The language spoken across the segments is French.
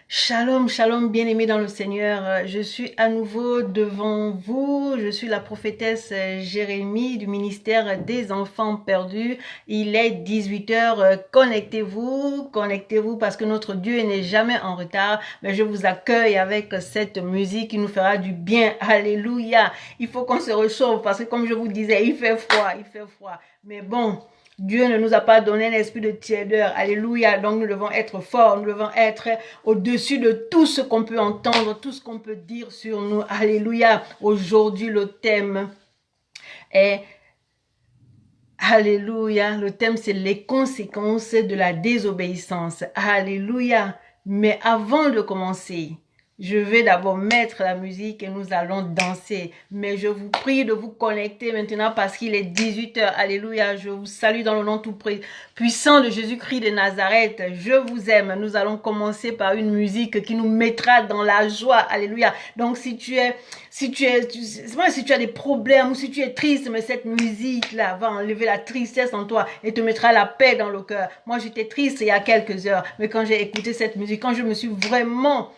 Shalom, shalom, bien-aimés dans le Seigneur. Je suis à nouveau devant vous. Je suis la prophétesse Jérémie du ministère des enfants perdus. Il est 18 heures. Connectez-vous, connectez-vous parce que notre Dieu n'est jamais en retard. Mais je vous accueille avec cette musique qui nous fera du bien. Alléluia. Il faut qu'on se réchauffe parce que comme je vous disais, il fait froid, il fait froid. Mais bon. Dieu ne nous a pas donné un esprit de tiédeur. Alléluia. Donc nous devons être forts, nous devons être au-dessus de tout ce qu'on peut entendre, tout ce qu'on peut dire sur nous. Alléluia. Aujourd'hui, le thème est Alléluia. Le thème, c'est les conséquences de la désobéissance. Alléluia. Mais avant de commencer, je vais d'abord mettre la musique et nous allons danser. Mais je vous prie de vous connecter maintenant parce qu'il est 18 heures. Alléluia. Je vous salue dans le nom tout puissant de Jésus-Christ de Nazareth. Je vous aime. Nous allons commencer par une musique qui nous mettra dans la joie. Alléluia. Donc si tu as des problèmes ou si tu es triste, mais cette musique-là va enlever la tristesse en toi et te mettra la paix dans le cœur. Moi, j'étais triste il y a quelques heures, mais quand j'ai écouté cette musique, quand je me suis vraiment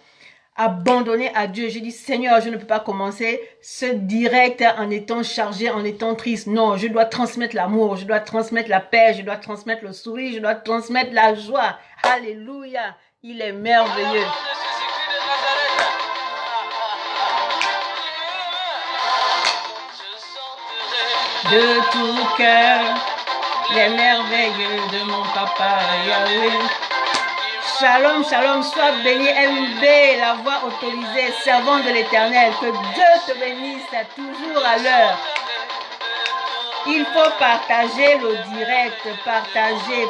abandonné à Dieu. J'ai dit, Seigneur, je ne peux pas commencer ce direct en étant chargé, en étant triste. Non, je dois transmettre l'amour, je dois transmettre la paix, je dois transmettre le sourire, je dois transmettre la joie. Alléluia, il est merveilleux. De tout cœur, les merveilleux de mon papa Yahweh. Shalom, shalom, sois béni, MB, la voix autorisée, servant de l'Éternel. Que Dieu te bénisse toujours à l'heure. Il faut partager le direct, partager.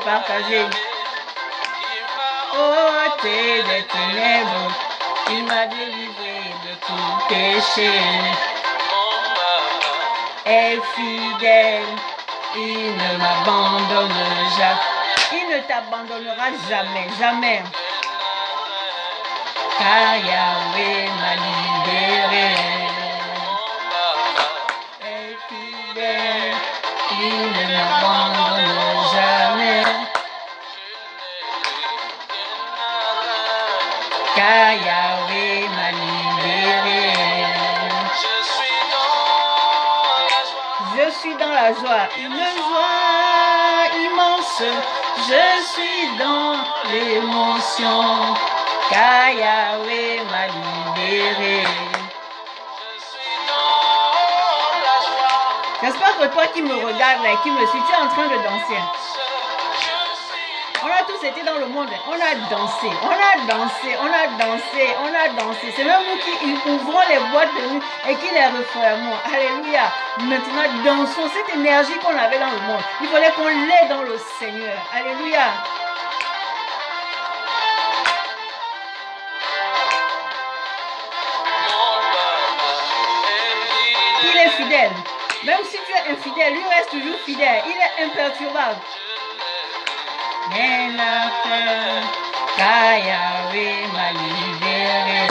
Oh, t'es des ténèbres, il m'a délivré de tout péché. Est fidèle, il ne m'abandonne jamais. Il ne t'abandonnera jamais, jamais. Car Yahweh m'a libéré. Est fidèle, il ne m'abandonne jamais. Car Yahweh m'a libéré. Je suis dans la joie, une joie immense. Je suis dans l'émotion, car Yahweh m'a libéré. J'espère que toi qui me regardes là et qui me suis, tu es en train de danser. On a tous été dans le monde, on a dansé. C'est même nous qui ouvrons les boîtes de nuit et qui les refermons. Alléluia. Maintenant, dansons cette énergie qu'on avait dans le monde. Il fallait qu'on l'ait dans le Seigneur. Alléluia. Il est fidèle. Même si tu es infidèle, lui reste toujours fidèle. Il est imperturbable. Mais la paix, car Yahweh m'a libéré.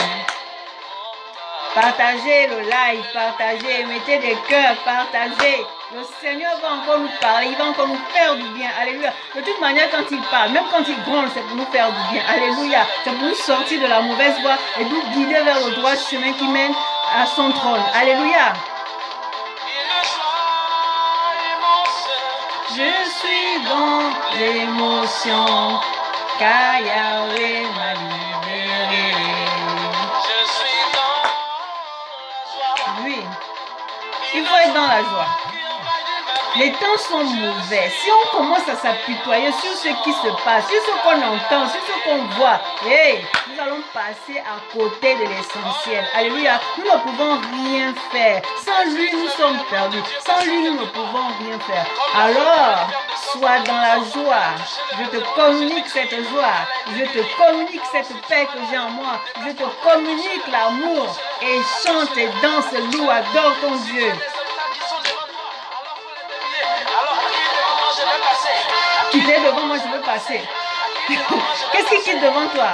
Partagez le live, partagez, mettez des cœurs, partagez. Le Seigneur va encore nous parler, il va encore nous faire du bien. Alléluia. De toute manière, quand il parle, même quand il gronde, c'est pour nous faire du bien. Alléluia. C'est pour nous sortir de la mauvaise voie et nous guider vers le droit chemin qui mène à son trône. Alléluia. Je suis dans l'émotion, car Yahweh m'a libéré. Je suis dans la joie. Oui, il faut être dans la joie. Les temps sont mauvais. Si on commence à s'apitoyer sur ce qui se passe, sur ce qu'on entend, sur ce qu'on voit, hey, nous allons passer à côté de l'essentiel. Alléluia. Nous ne pouvons rien faire. Sans lui, nous sommes perdus. Sans lui, nous ne pouvons rien faire. Alors, sois dans la joie. Je te communique cette joie. Je te communique cette paix que j'ai en moi. Je te communique l'amour. Et chante et danse, loue, adore ton Dieu. Quitter devant moi, je veux passer. Qu'est-ce qui quitte devant toi?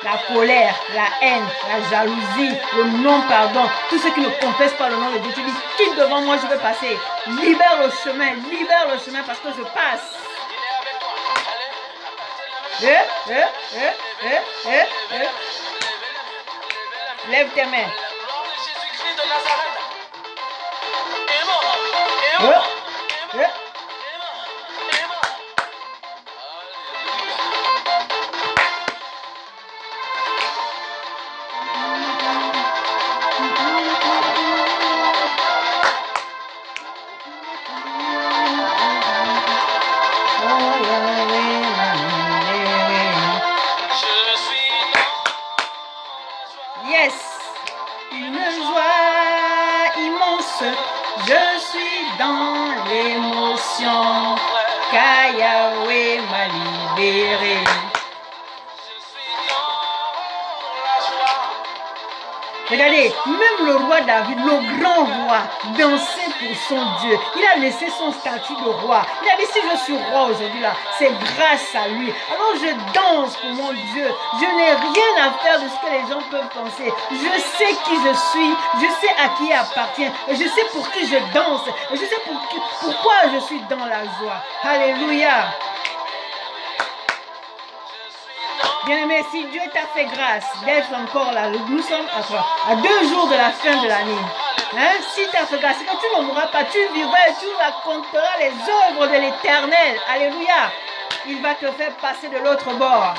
La colère, la haine, la jalousie, le non-pardon, tout ce qui ne confesse pas le nom de Dieu. Tu dis, quitte devant moi, je veux passer. Libère le chemin parce que je passe. Lève tes mains. Yes, une joie immense, je suis dans l'émotion, car Yahweh m'a libéré. Regardez, même le roi David, le grand roi, dansait pour son Dieu. Il a laissé son statut de roi. Il a dit, si je suis roi aujourd'hui là, c'est grâce à lui. Alors je danse pour mon Dieu. Je n'ai rien à faire de ce que les gens peuvent penser. Je sais qui je suis. Je sais à qui appartient. Et je sais pour qui je danse. Et je sais pourquoi je suis dans la joie. Alléluia. Bien-aimé, si Dieu t'a fait grâce d'être encore là, nous sommes à 2 jours de la fin de l'année. Hein? Si tu as fait grâce, quand tu ne mourras pas, tu vivras et tu raconteras les œuvres de l'Éternel. Alléluia. Il va te faire passer de l'autre bord.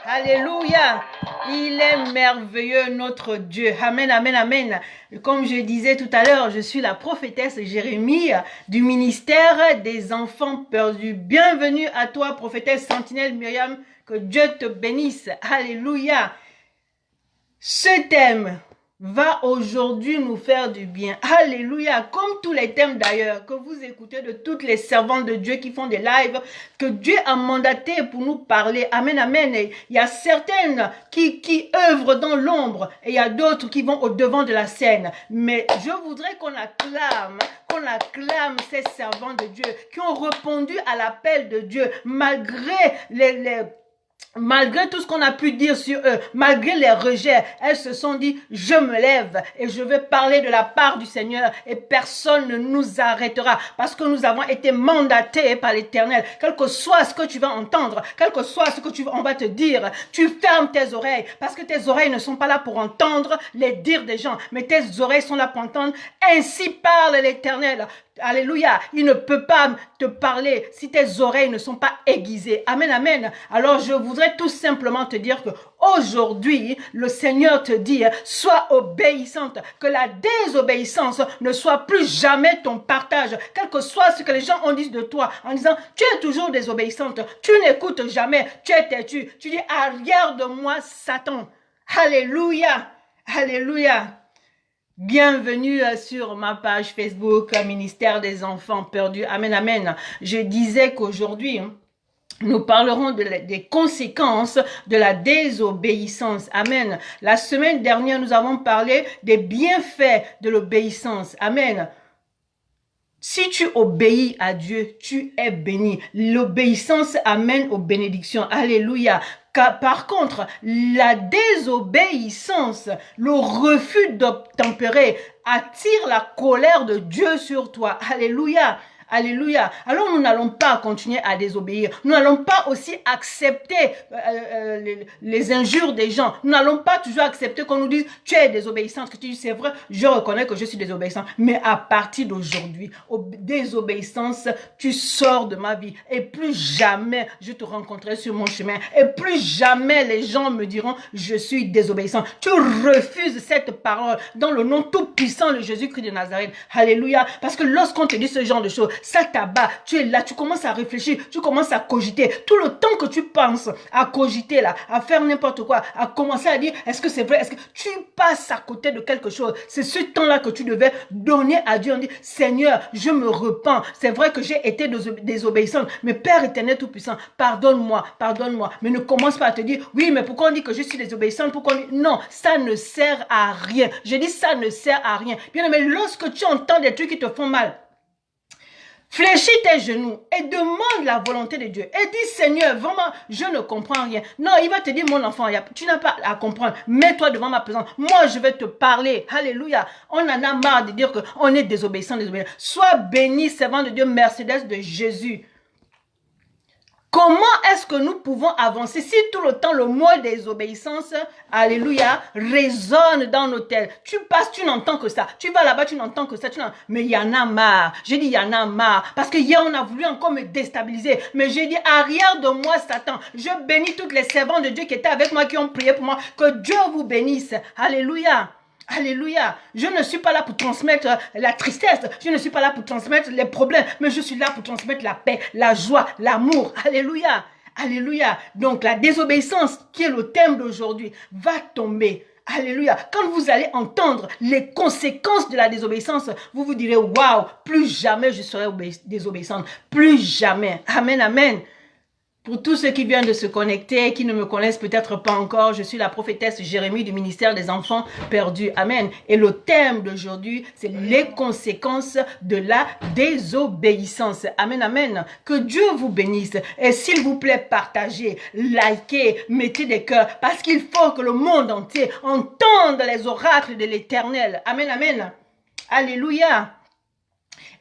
Alléluia. Il est merveilleux, notre Dieu. Amen, amen, amen. Comme je disais tout à l'heure, je suis la prophétesse Jérémie du ministère des enfants perdus. Bienvenue à toi, prophétesse Sentinelle Myriam. Que Dieu te bénisse. Alléluia. Ce thème va aujourd'hui nous faire du bien. Alléluia. Comme tous les thèmes d'ailleurs que vous écoutez de toutes les servantes de Dieu qui font des lives, que Dieu a mandaté pour nous parler. Amen, amen. Et il y a certaines qui œuvrent dans l'ombre et il y a d'autres qui vont au devant de la scène. Mais je voudrais qu'on acclame ces servantes de Dieu qui ont répondu à l'appel de Dieu malgré tout ce qu'on a pu dire sur eux, malgré les rejets, elles se sont dit, je me lève et je vais parler de la part du Seigneur et personne ne nous arrêtera parce que nous avons été mandatés par l'Éternel. Quel que soit ce que tu vas entendre, quel que soit ce que on va te dire, tu fermes tes oreilles parce que tes oreilles ne sont pas là pour entendre les dires des gens, mais tes oreilles sont là pour entendre. Ainsi parle l'Éternel. Alléluia, il ne peut pas te parler si tes oreilles ne sont pas aiguisées. Amen, amen. Alors je voudrais tout simplement te dire que aujourd'hui, le Seigneur te dit, sois obéissante, que la désobéissance ne soit plus jamais ton partage, quel que soit ce que les gens ont dit de toi, en disant, tu es toujours désobéissante, tu n'écoutes jamais, tu es têtu, tu dis, arrière de moi, Satan. Alléluia, alléluia. Bienvenue sur ma page Facebook, Ministère des enfants perdus. Amen, amen. Je disais qu'aujourd'hui, nous parlerons des conséquences de la désobéissance. Amen. La semaine dernière, nous avons parlé des bienfaits de l'obéissance. Amen. Si tu obéis à Dieu, tu es béni. L'obéissance amène aux bénédictions. Alléluia. Par contre, la désobéissance, le refus d'obtempérer attire la colère de Dieu sur toi. Alléluia. Alléluia. Alors nous n'allons pas continuer à désobéir. Nous n'allons pas aussi accepter les injures des gens. Nous n'allons pas toujours accepter qu'on nous dise tu es désobéissante. Que tu dis c'est vrai, je reconnais que je suis désobéissante. Mais à partir d'aujourd'hui, désobéissance, tu sors de ma vie. Et plus jamais je te rencontrerai sur mon chemin. Et plus jamais les gens me diront je suis désobéissant. Tu refuses cette parole dans le nom tout puissant de Jésus-Christ de Nazareth. Alléluia. Parce que lorsqu'on te dit ce genre de choses, ça t'abat, tu es là, tu commences à réfléchir, tu commences à cogiter. Tout le temps que tu penses à cogiter là, à faire n'importe quoi, à commencer à dire, est-ce que c'est vrai, est-ce que tu passes à côté de quelque chose. C'est ce temps-là que tu devais donner à Dieu. On dit, Seigneur, je me repens. C'est vrai que j'ai été désobéissante, mais Père éternel tout-puissant, pardonne-moi, pardonne-moi. Mais ne commence pas à te dire, oui, mais pourquoi on dit que je suis désobéissante, pourquoi on dit, non, ça ne sert à rien. Je dis, ça ne sert à rien. Bien, mais lorsque tu entends des trucs qui te font mal, fléchis tes genoux et demande la volonté de Dieu. Et dis, Seigneur, vraiment, je ne comprends rien. Non, il va te dire, mon enfant, tu n'as pas à comprendre. Mets-toi devant ma présence. Moi, je vais te parler. Alléluia. On en a marre de dire qu'on est désobéissant, désobéissant. Sois béni, servant de Dieu, Mercedes de Jésus. Comment est-ce que nous pouvons avancer si tout le temps le mot désobéissance, alléluia, résonne dans nos têtes? Tu passes, tu n'entends que ça. Tu vas là-bas, tu n'entends que ça. Mais il y en a marre. J'ai dit, il y en a marre. Parce que hier, on a voulu encore me déstabiliser. Mais j'ai dit, arrière de moi, Satan. Je bénis toutes les servantes de Dieu qui étaient avec moi, qui ont prié pour moi. Que Dieu vous bénisse. Alléluia. Alléluia. Je ne suis pas là pour transmettre la tristesse. Je ne suis pas là pour transmettre les problèmes. Mais je suis là pour transmettre la paix, la joie, l'amour. Alléluia. Alléluia. Donc la désobéissance, qui est le thème d'aujourd'hui, va tomber. Alléluia. Quand vous allez entendre les conséquences de la désobéissance, vous vous direz, waouh, plus jamais je serai désobéissante. Plus jamais. Amen, amen. Pour tous ceux qui viennent de se connecter, qui ne me connaissent peut-être pas encore, je suis la prophétesse Jérémie du ministère des enfants perdus. Amen. Et le thème d'aujourd'hui, c'est les conséquences de la désobéissance. Amen, amen. Que Dieu vous bénisse. Et s'il vous plaît, partagez, likez, mettez des cœurs, parce qu'il faut que le monde entier entende les oracles de l'Éternel. Amen, amen. Alléluia.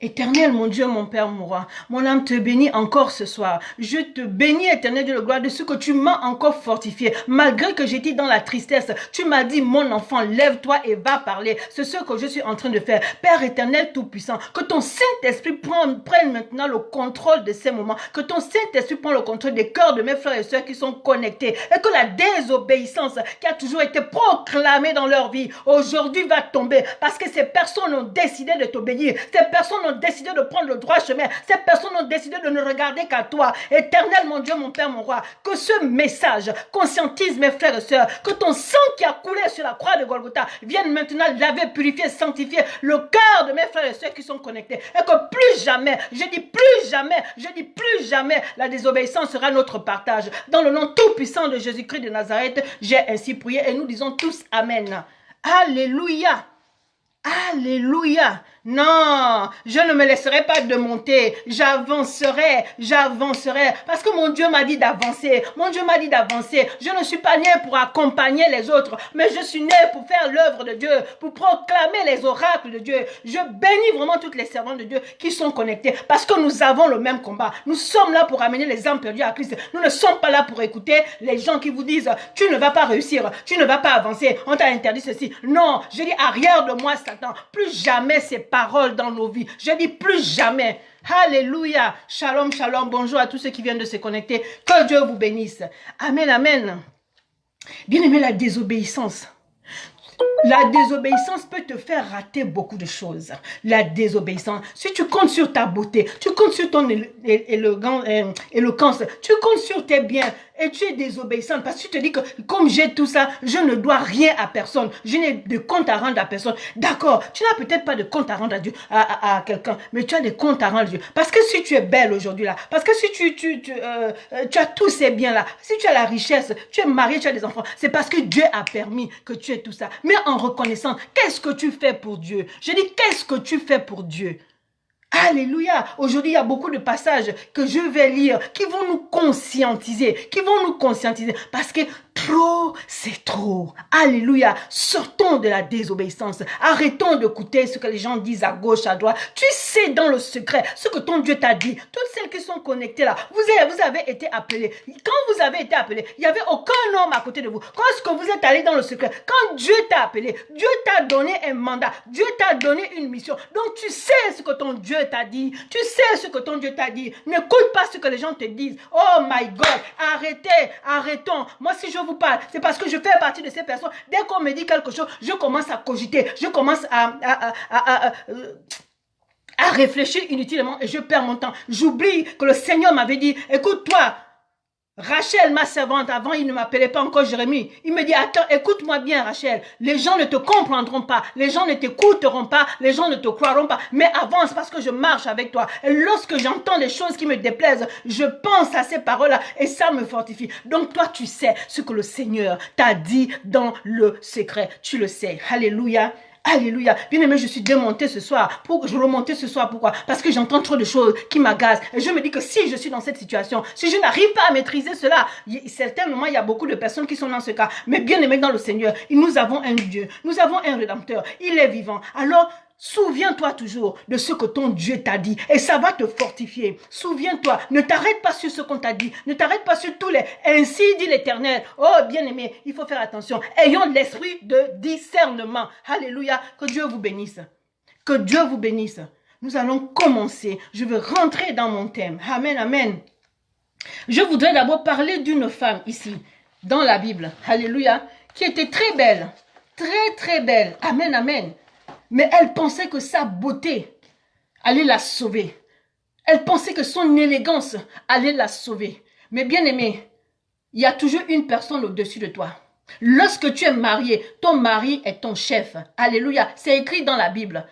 Éternel, mon Dieu, mon Père, mon roi, mon âme te bénit encore ce soir. Je te bénis, éternel Dieu de gloire, de ce que tu m'as encore fortifié. Malgré que j'étais dans la tristesse, tu m'as dit, mon enfant, lève-toi et va parler. C'est ce que je suis en train de faire. Père éternel tout-puissant, que ton Saint-Esprit prenne maintenant le contrôle de ces moments. Que ton Saint-Esprit prenne le contrôle des cœurs de mes frères et sœurs qui sont connectés. Et que la désobéissance qui a toujours été proclamée dans leur vie, aujourd'hui va tomber. Parce que ces personnes ont décidé de t'obéir. Ces personnes ont décidé de prendre le droit chemin. Ces personnes ont décidé de ne regarder qu'à toi. Éternel, mon Dieu, mon Père, mon roi, que ce message conscientise mes frères et sœurs, que ton sang qui a coulé sur la croix de Golgotha vienne maintenant laver, purifier, sanctifier le cœur de mes frères et sœurs qui sont connectés. Et que plus jamais, je dis plus jamais, la désobéissance sera notre partage. Dans le nom tout puissant de Jésus-Christ de Nazareth, j'ai ainsi prié et nous disons tous Amen. Alléluia. Alléluia. Non, je ne me laisserai pas démonter. J'avancerai. Parce que mon Dieu m'a dit d'avancer. Je ne suis pas né pour accompagner les autres, mais je suis né pour faire l'œuvre de Dieu, pour proclamer les oracles de Dieu. Je bénis vraiment toutes les servantes de Dieu qui sont connectées, parce que nous avons le même combat. Nous sommes là pour amener les âmes perdues à Christ. Nous ne sommes pas là pour écouter les gens qui vous disent, tu ne vas pas réussir, tu ne vas pas avancer, on t'a interdit ceci. Non, je dis arrière de moi, Satan. Plus jamais ces paroles dans nos vies. Je dis plus jamais. Alléluia. Shalom, shalom. Bonjour à tous ceux qui viennent de se connecter. Que Dieu vous bénisse. Amen, amen. Bien-aimé, la désobéissance. La désobéissance peut te faire rater beaucoup de choses. La désobéissance. Si tu comptes sur ta beauté, tu comptes sur ton éloquence, tu comptes sur tes biens et tu es désobéissante parce que tu te dis que comme j'ai tout ça, je ne dois rien à personne. Je n'ai de compte à rendre à personne. D'accord, tu n'as peut-être pas de compte à rendre à Dieu, à quelqu'un, mais tu as des comptes à rendre à Dieu. Parce que si tu es belle aujourd'hui là, parce que si tu as tous ces biens là, si tu as la richesse, tu es marié, tu as des enfants, c'est parce que Dieu a permis que tu aies tout ça. Mais en reconnaissant, qu'est-ce que tu fais pour Dieu? Je dis, qu'est-ce que tu fais pour Dieu? Alléluia. Aujourd'hui, il y a beaucoup de passages que je vais lire qui vont nous conscientiser. Parce que trop, c'est trop. Alléluia. Sortons de la désobéissance. Arrêtons d'écouter ce que les gens disent à gauche, à droite. Tu sais dans le secret ce que ton Dieu t'a dit. Toutes celles qui sont connectées là, vous avez été appelés. Quand vous avez été appelés, il n'y avait aucun homme à côté de vous. Quand est-ce que vous êtes allés dans le secret? Quand Dieu t'a appelé, Dieu t'a donné un mandat. Dieu t'a donné une mission. Donc tu sais ce que ton Dieu t'a dit. Tu sais ce que ton Dieu t'a dit. N'écoute pas ce que les gens te disent. Oh my God. Arrêtons. Moi, si je vous parle, c'est parce que je fais partie de ces personnes. Dès qu'on me dit quelque chose, je commence à cogiter. Je commence à réfléchir inutilement et je perds mon temps. J'oublie que le Seigneur m'avait dit, écoute-toi, Rachel, ma servante, avant, il ne m'appelait pas encore Jérémie. Il me dit, attends, écoute-moi bien, Rachel. Les gens ne te comprendront pas. Les gens ne t'écouteront pas. Les gens ne te croiront pas. Mais avance parce que je marche avec toi. Et lorsque j'entends des choses qui me déplaisent, je pense à ces paroles-là et ça me fortifie. Donc toi, tu sais ce que le Seigneur t'a dit dans le secret. Tu le sais. Alléluia. Alléluia. Bien-aimé, je suis démontée ce soir. Je remontais ce soir. Pourquoi? Parce que j'entends trop de choses qui m'agacent. Et je me dis que si je suis dans cette situation, si je n'arrive pas à maîtriser cela, certainement, il y a beaucoup de personnes qui sont dans ce cas. Mais bien-aimé dans le Seigneur, nous avons un Dieu. Nous avons un Rédempteur. Il est vivant. Alors, Souviens-toi toujours de ce que ton Dieu t'a dit et ça va te fortifier. Souviens-toi, ne t'arrête pas sur ce qu'on t'a dit, ne t'arrête pas sur tous les... Ainsi dit l'Éternel. Oh bien-aimé, il faut faire attention. Ayons l'esprit de discernement. Alléluia, que Dieu vous bénisse. Que Dieu vous bénisse. Nous allons commencer. Je veux rentrer dans mon thème. Amen, amen. Je voudrais d'abord parler d'une femme ici, dans la Bible. Alléluia, qui était très belle. Très, très belle. Amen, amen. Mais elle pensait que sa beauté allait la sauver. Elle pensait que son élégance allait la sauver. Mais bien aimé, il y a toujours une personne au-dessus de toi. Lorsque tu es marié, ton mari est ton chef. Alléluia, c'est écrit dans la Bible.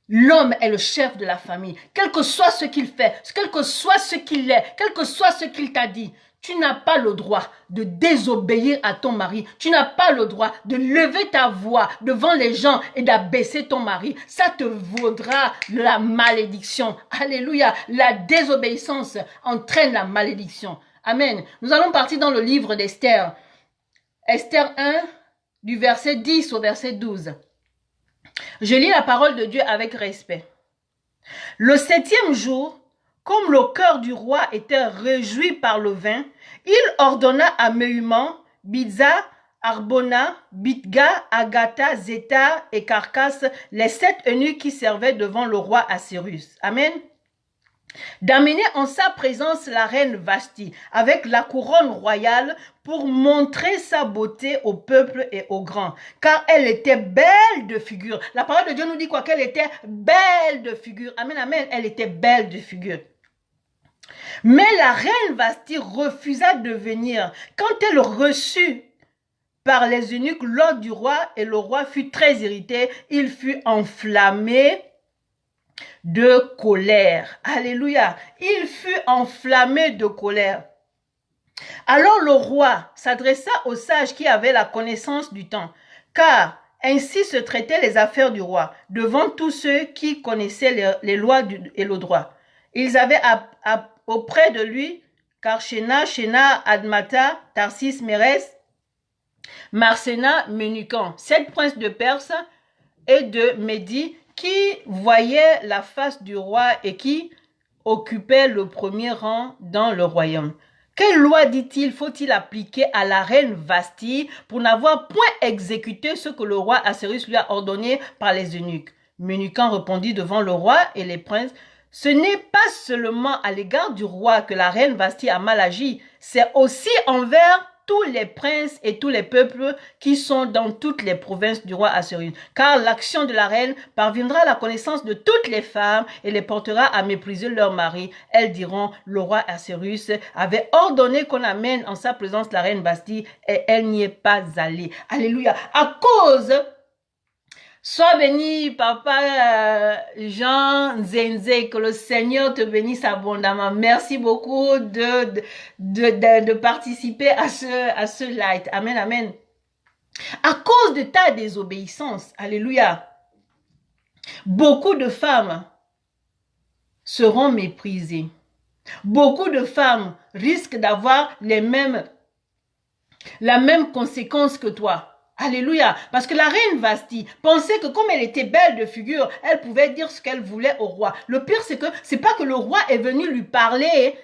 L'homme est le chef de la famille. Quel que soit ce qu'il fait, quel que soit ce qu'il est, quel que soit ce qu'il t'a dit, tu n'as pas le droit de désobéir à ton mari. Tu n'as pas le droit de lever ta voix devant les gens et d'abaisser ton mari. Ça te vaudra la malédiction. Alléluia. La désobéissance entraîne la malédiction. Amen. Nous allons partir dans le livre d'Esther. Esther 1, du verset 10 au verset 12. Je lis la parole de Dieu avec respect. Le 7e jour, comme le cœur du roi était réjoui par le vin, il ordonna à Méhuman, Bizza, Arbona, Bitga, Agatha, Zéta et Carcasse, les 7 eunuques qui servaient devant le roi Assuérus. Amen. D'amener en sa présence la reine Vashti avec la couronne royale pour montrer sa beauté au peuple et aux grands, car elle était belle de figure. La parole de Dieu nous dit quoi? Qu'elle était belle de figure. Amen, amen. Elle était belle de figure. Mais la reine Vashti refusa de venir. Quand elle reçut par les eunuques l'ordre du roi, et le roi fut très irrité, il fut enflammé de colère. Alléluia. Il fut enflammé de colère. Alors le roi s'adressa aux sages qui avaient la connaissance du temps, car ainsi se traitaient les affaires du roi, devant tous ceux qui connaissaient les lois et le droit. Ils avaient auprès de lui Karshena, Shena, Admata, Tarsis, Mérès, Marsena, Ménucan, 7 princes de Perse et de Médie, qui voyait la face du roi et qui occupait le premier rang dans le royaume. Quelle loi, dit-il, faut-il appliquer à la reine Vashti pour n'avoir point exécuté ce que le roi Assuérus lui a ordonné par les eunuques? Ménucan répondit devant le roi et les princes, ce n'est pas seulement à l'égard du roi que la reine Vashti a mal agi, c'est aussi envers tous les princes et tous les peuples qui sont dans toutes les provinces du roi Assuérus. Car l'action de la reine parviendra à la connaissance de toutes les femmes et les portera à mépriser leur mari. Elles diront, le roi Assuérus avait ordonné qu'on amène en sa présence la reine Vashti et elle n'y est pas allée. Alléluia. À cause... Sois béni, papa Jean Zenze, que le Seigneur te bénisse abondamment. Merci beaucoup de participer à ce light. Amen, amen. À cause de ta désobéissance, alléluia, beaucoup de femmes seront méprisées. Beaucoup de femmes risquent d'avoir la même conséquence que toi. Alléluia. Parce que la reine Vashti pensait que comme elle était belle de figure, elle pouvait dire ce qu'elle voulait au roi. Le pire, c'est que c'est pas que le roi est venu lui parler.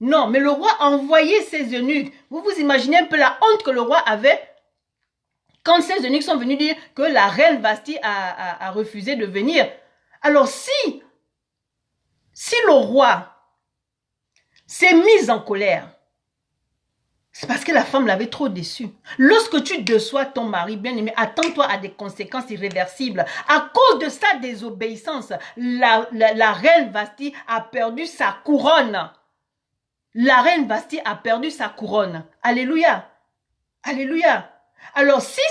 Non, mais le roi a envoyé ses eunuques. Vous vous imaginez un peu la honte que le roi avait quand ses eunuques sont venus dire que la reine Vashti a refusé de venir. Alors si le roi s'est mis en colère, c'est parce que la femme l'avait trop déçu. Lorsque tu déçois ton mari, bien-aimé, attends-toi à des conséquences irréversibles. À cause de sa désobéissance, la reine Vashti a perdu sa couronne. La reine Vashti a perdu sa couronne. Alléluia. Alléluia. Alors, si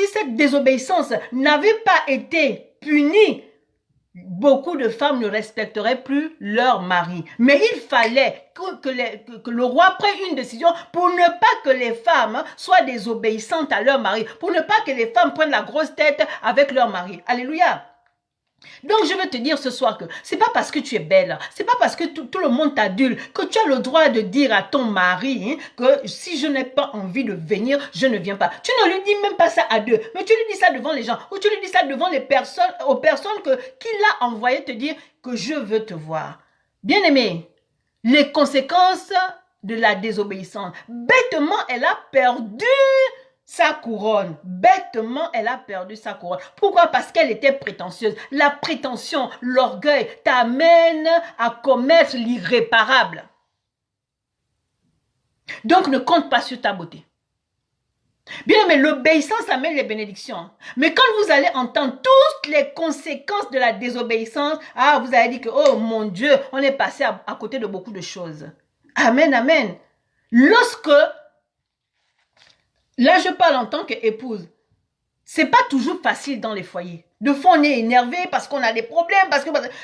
cette désobéissance n'avait pas été punie, beaucoup de femmes ne respecteraient plus leur mari. Mais il fallait que le roi prenne une décision pour ne pas que les femmes soient désobéissantes à leur mari, pour ne pas que les femmes prennent la grosse tête avec leur mari. Alléluia. Donc, je veux te dire ce soir que c'est pas parce que tu es belle, c'est pas parce que tout le monde t'adule que tu as le droit de dire à ton mari hein, que si je n'ai pas envie de venir, je ne viens pas. Tu ne lui dis même pas ça à deux, mais tu lui dis ça devant les gens ou tu lui dis ça devant les personnes, aux personnes qu'il a envoyé te dire que je veux te voir. Bien-aimé, les conséquences de la désobéissance. Bêtement, elle a perdu sa couronne. Bêtement, elle a perdu sa couronne. Pourquoi? Parce qu'elle était prétentieuse. La prétention, l'orgueil t'amène à commettre l'irréparable. Donc, ne compte pas sur ta beauté. Bien, mais l'obéissance amène les bénédictions. Mais quand vous allez entendre toutes les conséquences de la désobéissance, ah, vous allez dire que, oh mon Dieu, on est passé à côté de beaucoup de choses. Amen, amen. Lorsque, là je parle en tant qu'épouse, c'est pas toujours facile dans les foyers. De fois, on est énervé parce qu'on a des problèmes.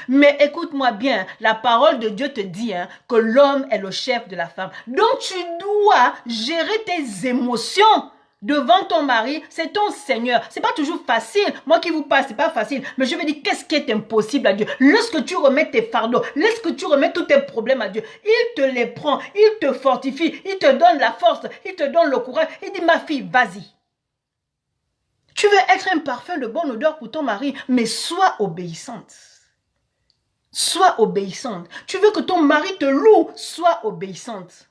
Mais écoute-moi bien, la parole de Dieu te dit hein, que l'homme est le chef de la femme. Donc, tu dois gérer tes émotions devant ton mari. C'est ton Seigneur. C'est pas toujours facile. Moi qui vous parle, c'est pas facile. Mais je veux dire, qu'est-ce qui est impossible à Dieu? Lorsque tu remets tes fardeaux, lorsque tu remets tous tes problèmes à Dieu, il te les prend, il te fortifie, il te donne la force, il te donne le courage. Il dit, ma fille, vas-y. Tu veux être un parfum de bonne odeur pour ton mari, mais sois obéissante. Sois obéissante. Tu veux que ton mari te loue, sois obéissante.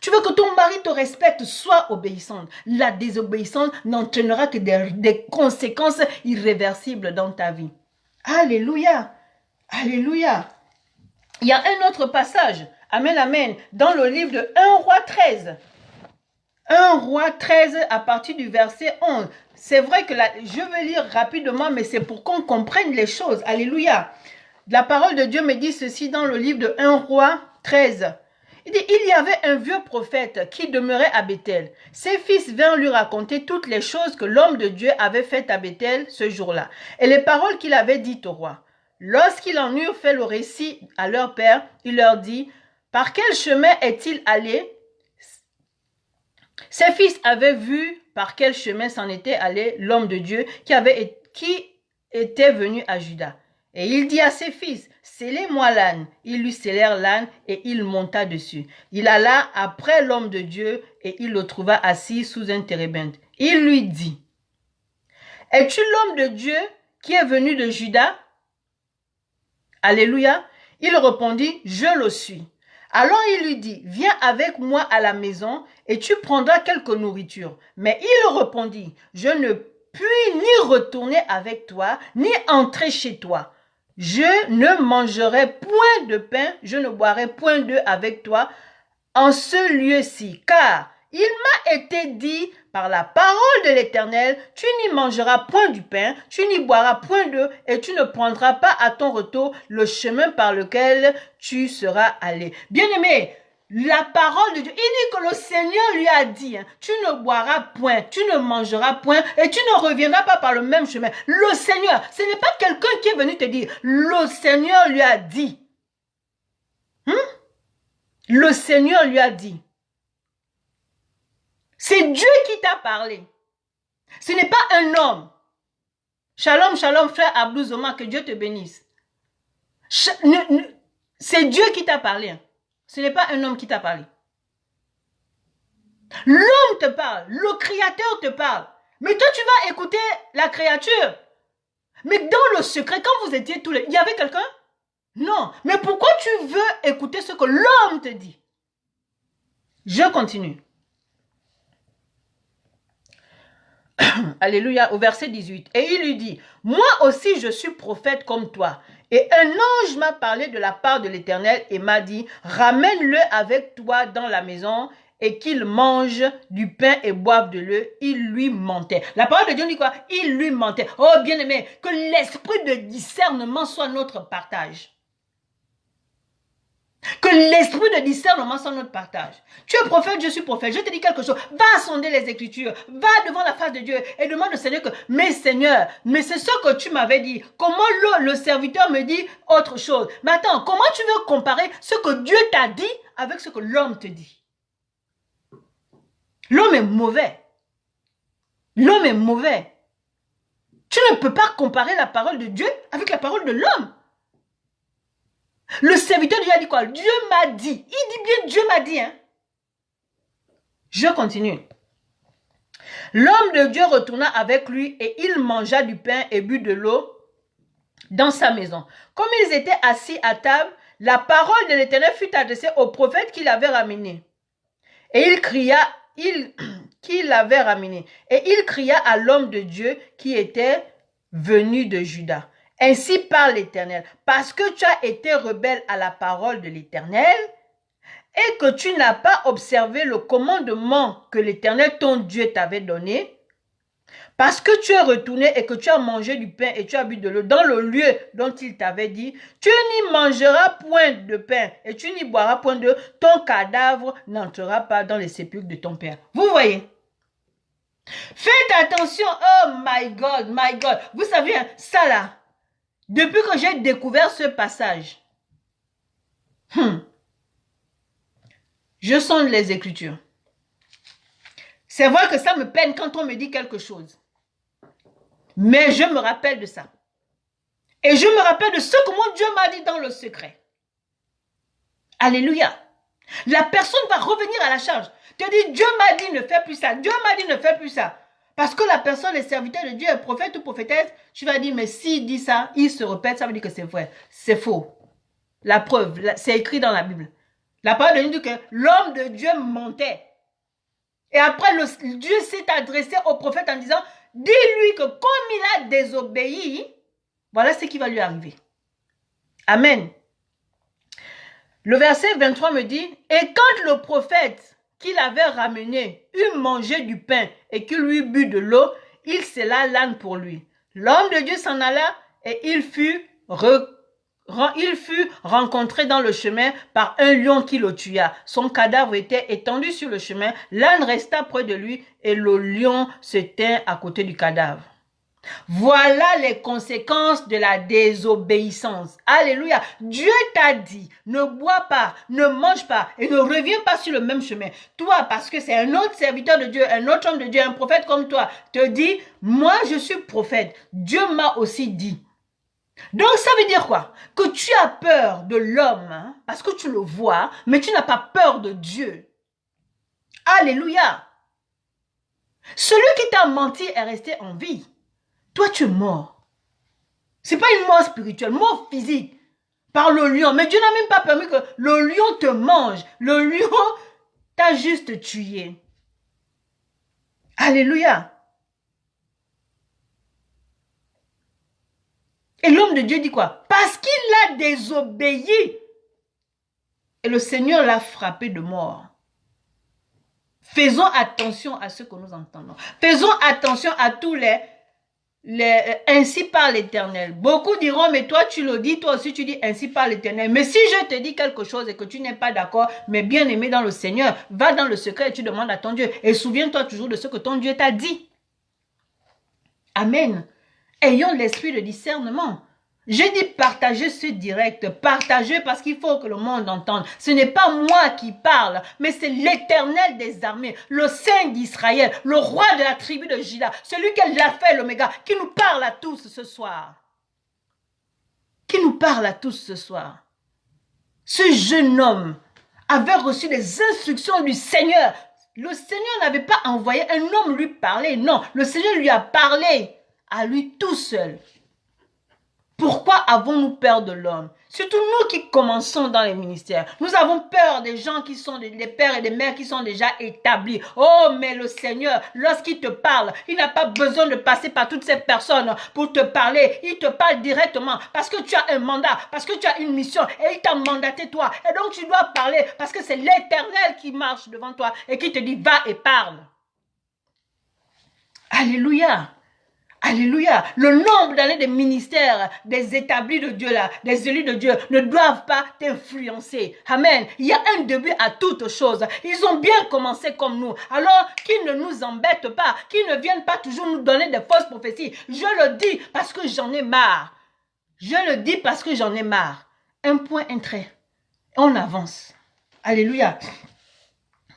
Tu veux que ton mari te respecte, sois obéissante. La désobéissance n'entraînera que des conséquences irréversibles dans ta vie. Alléluia. Alléluia. Il y a un autre passage, amen, amen, dans le livre de 1 roi 13. 1 roi 13 à partir du verset 11. C'est vrai que je vais lire rapidement, mais c'est pour qu'on comprenne les choses. Alléluia. La parole de Dieu me dit ceci dans le livre de 1 roi 13. Il dit, il y avait un vieux prophète qui demeurait à Béthel. Ses fils vinrent lui raconter toutes les choses que l'homme de Dieu avait faites à Béthel ce jour-là, et les paroles qu'il avait dites au roi. Lorsqu'ils en eurent fait le récit à leur père, il leur dit, par quel chemin est-il allé? Ses fils avaient vu par quel chemin s'en était allé l'homme de Dieu qui était venu à Juda. Et il dit à ses fils, scellez-moi l'âne. Ils lui scellèrent l'âne et il monta dessus. Il alla après l'homme de Dieu et il le trouva assis sous un térébinthe. Il lui dit, es-tu l'homme de Dieu qui est venu de Juda? Alléluia. Il répondit, je le suis. Alors il lui dit, viens avec moi à la maison et tu prendras quelque nourriture. Mais il répondit, je ne puis ni retourner avec toi, ni entrer chez toi. Je ne mangerai point de pain, je ne boirai point d'eau avec toi en ce lieu-ci, car il m'a été dit par la parole de l'Éternel, tu n'y mangeras point du pain, tu n'y boiras point d'eau, et tu ne prendras pas à ton retour le chemin par lequel tu seras allé. Bien-aimé, la parole de Dieu, il dit que le Seigneur lui a dit, hein, tu ne boiras point, tu ne mangeras point, et tu ne reviendras pas par le même chemin. Le Seigneur, ce n'est pas quelqu'un qui est venu te dire, le Seigneur lui a dit. Le Seigneur lui a dit. C'est Dieu qui t'a parlé. Ce n'est pas un homme. Shalom, shalom, frère Abdou Zoma, que Dieu te bénisse. C'est Dieu qui t'a parlé. Ce n'est pas un homme qui t'a parlé. L'homme te parle, le Créateur te parle. Mais toi, tu vas écouter la créature. Mais dans le secret, quand vous étiez tous les... Il y avait quelqu'un? Non. Mais pourquoi tu veux écouter ce que l'homme te dit? Je continue. Alléluia, au verset 18. Et il lui dit, moi aussi je suis prophète comme toi. Et un ange m'a parlé de la part de l'Éternel et m'a dit, ramène-le avec toi dans la maison et qu'il mange du pain et boive de l'eau. Il lui mentait. La parole de Dieu dit quoi? Il lui mentait. Oh bien-aimé, que l'esprit de discernement soit notre partage. Que l'esprit de discernement soit notre partage. Tu es prophète, je suis prophète. Je te dis quelque chose. Va sonder les Écritures. Va devant la face de Dieu et demande au Seigneur que, mais Seigneur, mais c'est ce que tu m'avais dit. Comment le serviteur me dit autre chose? Mais attends, comment tu veux comparer ce que Dieu t'a dit avec ce que l'homme te dit? L'homme est mauvais. L'homme est mauvais. Tu ne peux pas comparer la parole de Dieu avec la parole de l'homme. Le serviteur de Dieu a dit quoi? Dieu m'a dit. Il dit bien Dieu m'a dit. Hein? Je continue. L'homme de Dieu retourna avec lui et il mangea du pain et but de l'eau dans sa maison. Comme ils étaient assis à table, la parole de l'Éternel fut adressée au prophète qui l'avait ramené. Et il cria, qui l'avait ramené. Et il cria à l'homme de Dieu qui était venu de Juda. Ainsi parle l'Éternel, parce que tu as été rebelle à la parole de l'Éternel et que tu n'as pas observé le commandement que l'Éternel ton Dieu t'avait donné, parce que tu es retourné et que tu as mangé du pain et tu as bu de l'eau dans le lieu dont il t'avait dit, tu n'y mangeras point de pain et tu n'y boiras point d'eau, ton cadavre n'entrera pas dans les sépulcres de ton père. Vous voyez? Faites attention, oh my God, vous savez, ça là, depuis que j'ai découvert ce passage, je sonde les Écritures. C'est vrai que ça me peine quand on me dit quelque chose. Mais je me rappelle de ça. Et je me rappelle de ce que mon Dieu m'a dit dans le secret. Alléluia. La personne va revenir à la charge. Te dit, Dieu m'a dit ne fais plus ça. Dieu m'a dit ne fais plus ça. Parce que la personne est serviteur de Dieu, est prophète ou prophétesse, tu vas dire, mais s'il dit ça, il se répète, ça veut dire que c'est vrai. C'est faux. La preuve, c'est écrit dans la Bible. La parole de Dieu dit que l'homme de Dieu mentait. Et après, Dieu s'est adressé au prophète en disant, dis-lui que comme il a désobéi, voilà ce qui va lui arriver. Amen. Le verset 23 me dit, et quand le prophète qu'il avait ramené eut mangé du pain et qu'il lui but de l'eau, il scella l'âne pour lui. L'homme de Dieu s'en alla et il fut rencontré dans le chemin par un lion qui le tua. Son cadavre était étendu sur le chemin. L'âne resta près de lui et le lion se tint à côté du cadavre. Voilà les conséquences de la désobéissance. Alléluia. Dieu t'a dit, ne bois pas, ne mange pas et ne reviens pas sur le même chemin. Toi, parce que c'est un autre serviteur de Dieu, un autre homme de Dieu, un prophète comme toi, te dit, moi je suis prophète. Dieu m'a aussi dit. Donc ça veut dire quoi? Que tu as peur de l'homme, hein, parce que tu le vois, mais tu n'as pas peur de Dieu. Alléluia. Celui qui t'a menti est resté en vie. Toi, tu es mort. Ce n'est pas une mort spirituelle, mort physique. Par le lion. Mais Dieu n'a même pas permis que le lion te mange. Le lion t'a juste tué. Alléluia. Et l'homme de Dieu dit quoi? Parce qu'il a désobéi. Et le Seigneur l'a frappé de mort. Faisons attention à ce que nous entendons. Faisons attention à tous ainsi par l'Éternel. Beaucoup diront, mais toi tu le dis, toi aussi tu dis ainsi par l'Éternel. Mais si je te dis quelque chose et que tu n'es pas d'accord, mais bien aimé dans le Seigneur, va dans le secret et tu demandes à ton Dieu. Et souviens-toi toujours de ce que ton Dieu t'a dit. Amen. Ayons l'esprit de discernement. J'ai dit partager ce direct, partager parce qu'il faut que le monde entende. Ce n'est pas moi qui parle, mais c'est l'Éternel des armées, le Saint d'Israël, le roi de la tribu de Juda, celui qui est l'alpha et l'oméga, qui nous parle à tous ce soir. Qui nous parle à tous ce soir. Ce jeune homme avait reçu des instructions du Seigneur. Le Seigneur n'avait pas envoyé un homme lui parler, non. Le Seigneur lui a parlé à lui tout seul. Pourquoi avons-nous peur de l'homme? Surtout nous qui commençons dans les ministères. Nous avons peur des gens qui sont des pères et des mères qui sont déjà établis. Oh, mais le Seigneur, lorsqu'il te parle, il n'a pas besoin de passer par toutes ces personnes pour te parler. Il te parle directement parce que tu as un mandat, parce que tu as une mission et il t'a mandaté toi. Et donc tu dois parler parce que c'est l'Éternel qui marche devant toi et qui te dit va et parle. Alléluia. Alléluia. Le nombre d'années de ministères des établis de Dieu là, des élus de Dieu ne doivent pas t'influencer. Amen. Il y a un début à toute chose. Ils ont bien commencé comme nous. Alors qu'ils ne nous embêtent pas, qu'ils ne viennent pas toujours nous donner des fausses prophéties. Je le dis parce que j'en ai marre. Je le dis parce que j'en ai marre. Un point, un trait. On avance. Alléluia.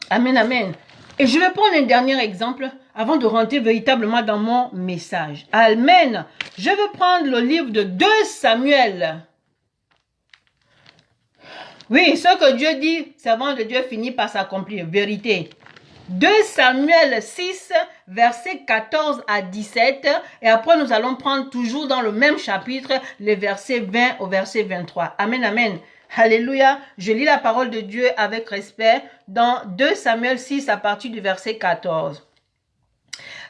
Amen, amen. Et je vais prendre un dernier exemple avant de rentrer véritablement dans mon message. Amen. Je veux prendre le livre de 2 Samuel. Oui, ce que Dieu dit, servant de Dieu finit par s'accomplir. Vérité. 2 Samuel 6, versets 14 à 17. Et après, nous allons prendre toujours dans le même chapitre, les versets 20 au verset 23. Amen, amen. Alléluia. Je lis la parole de Dieu avec respect dans 2 Samuel 6 à partir du verset 14.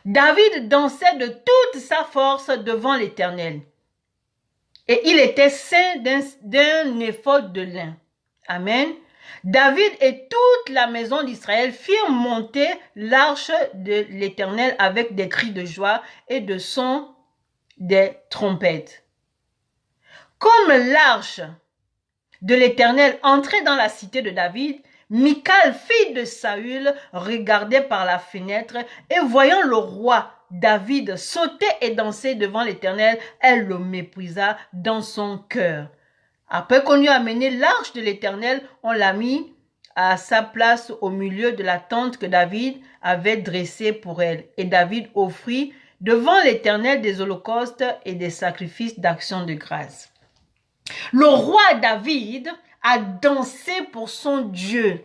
David dansait de toute sa force devant l'Éternel. Et il était ceint d'un éphod de lin. Amen. David et toute la maison d'Israël firent monter l'arche de l'Éternel avec des cris de joie et de sons des trompettes. Comme l'arche de l'Éternel entrait dans la cité de David, Michal, fille de Saül, regardait par la fenêtre et voyant le roi David sauter et danser devant l'Éternel, elle le méprisa dans son cœur. Après qu'on lui a amené l'arche de l'Éternel, on l'a mis à sa place au milieu de la tente que David avait dressée pour elle. Et David offrit devant l'Éternel des holocaustes et des sacrifices d'action de grâce. Le roi David a dansé pour son Dieu.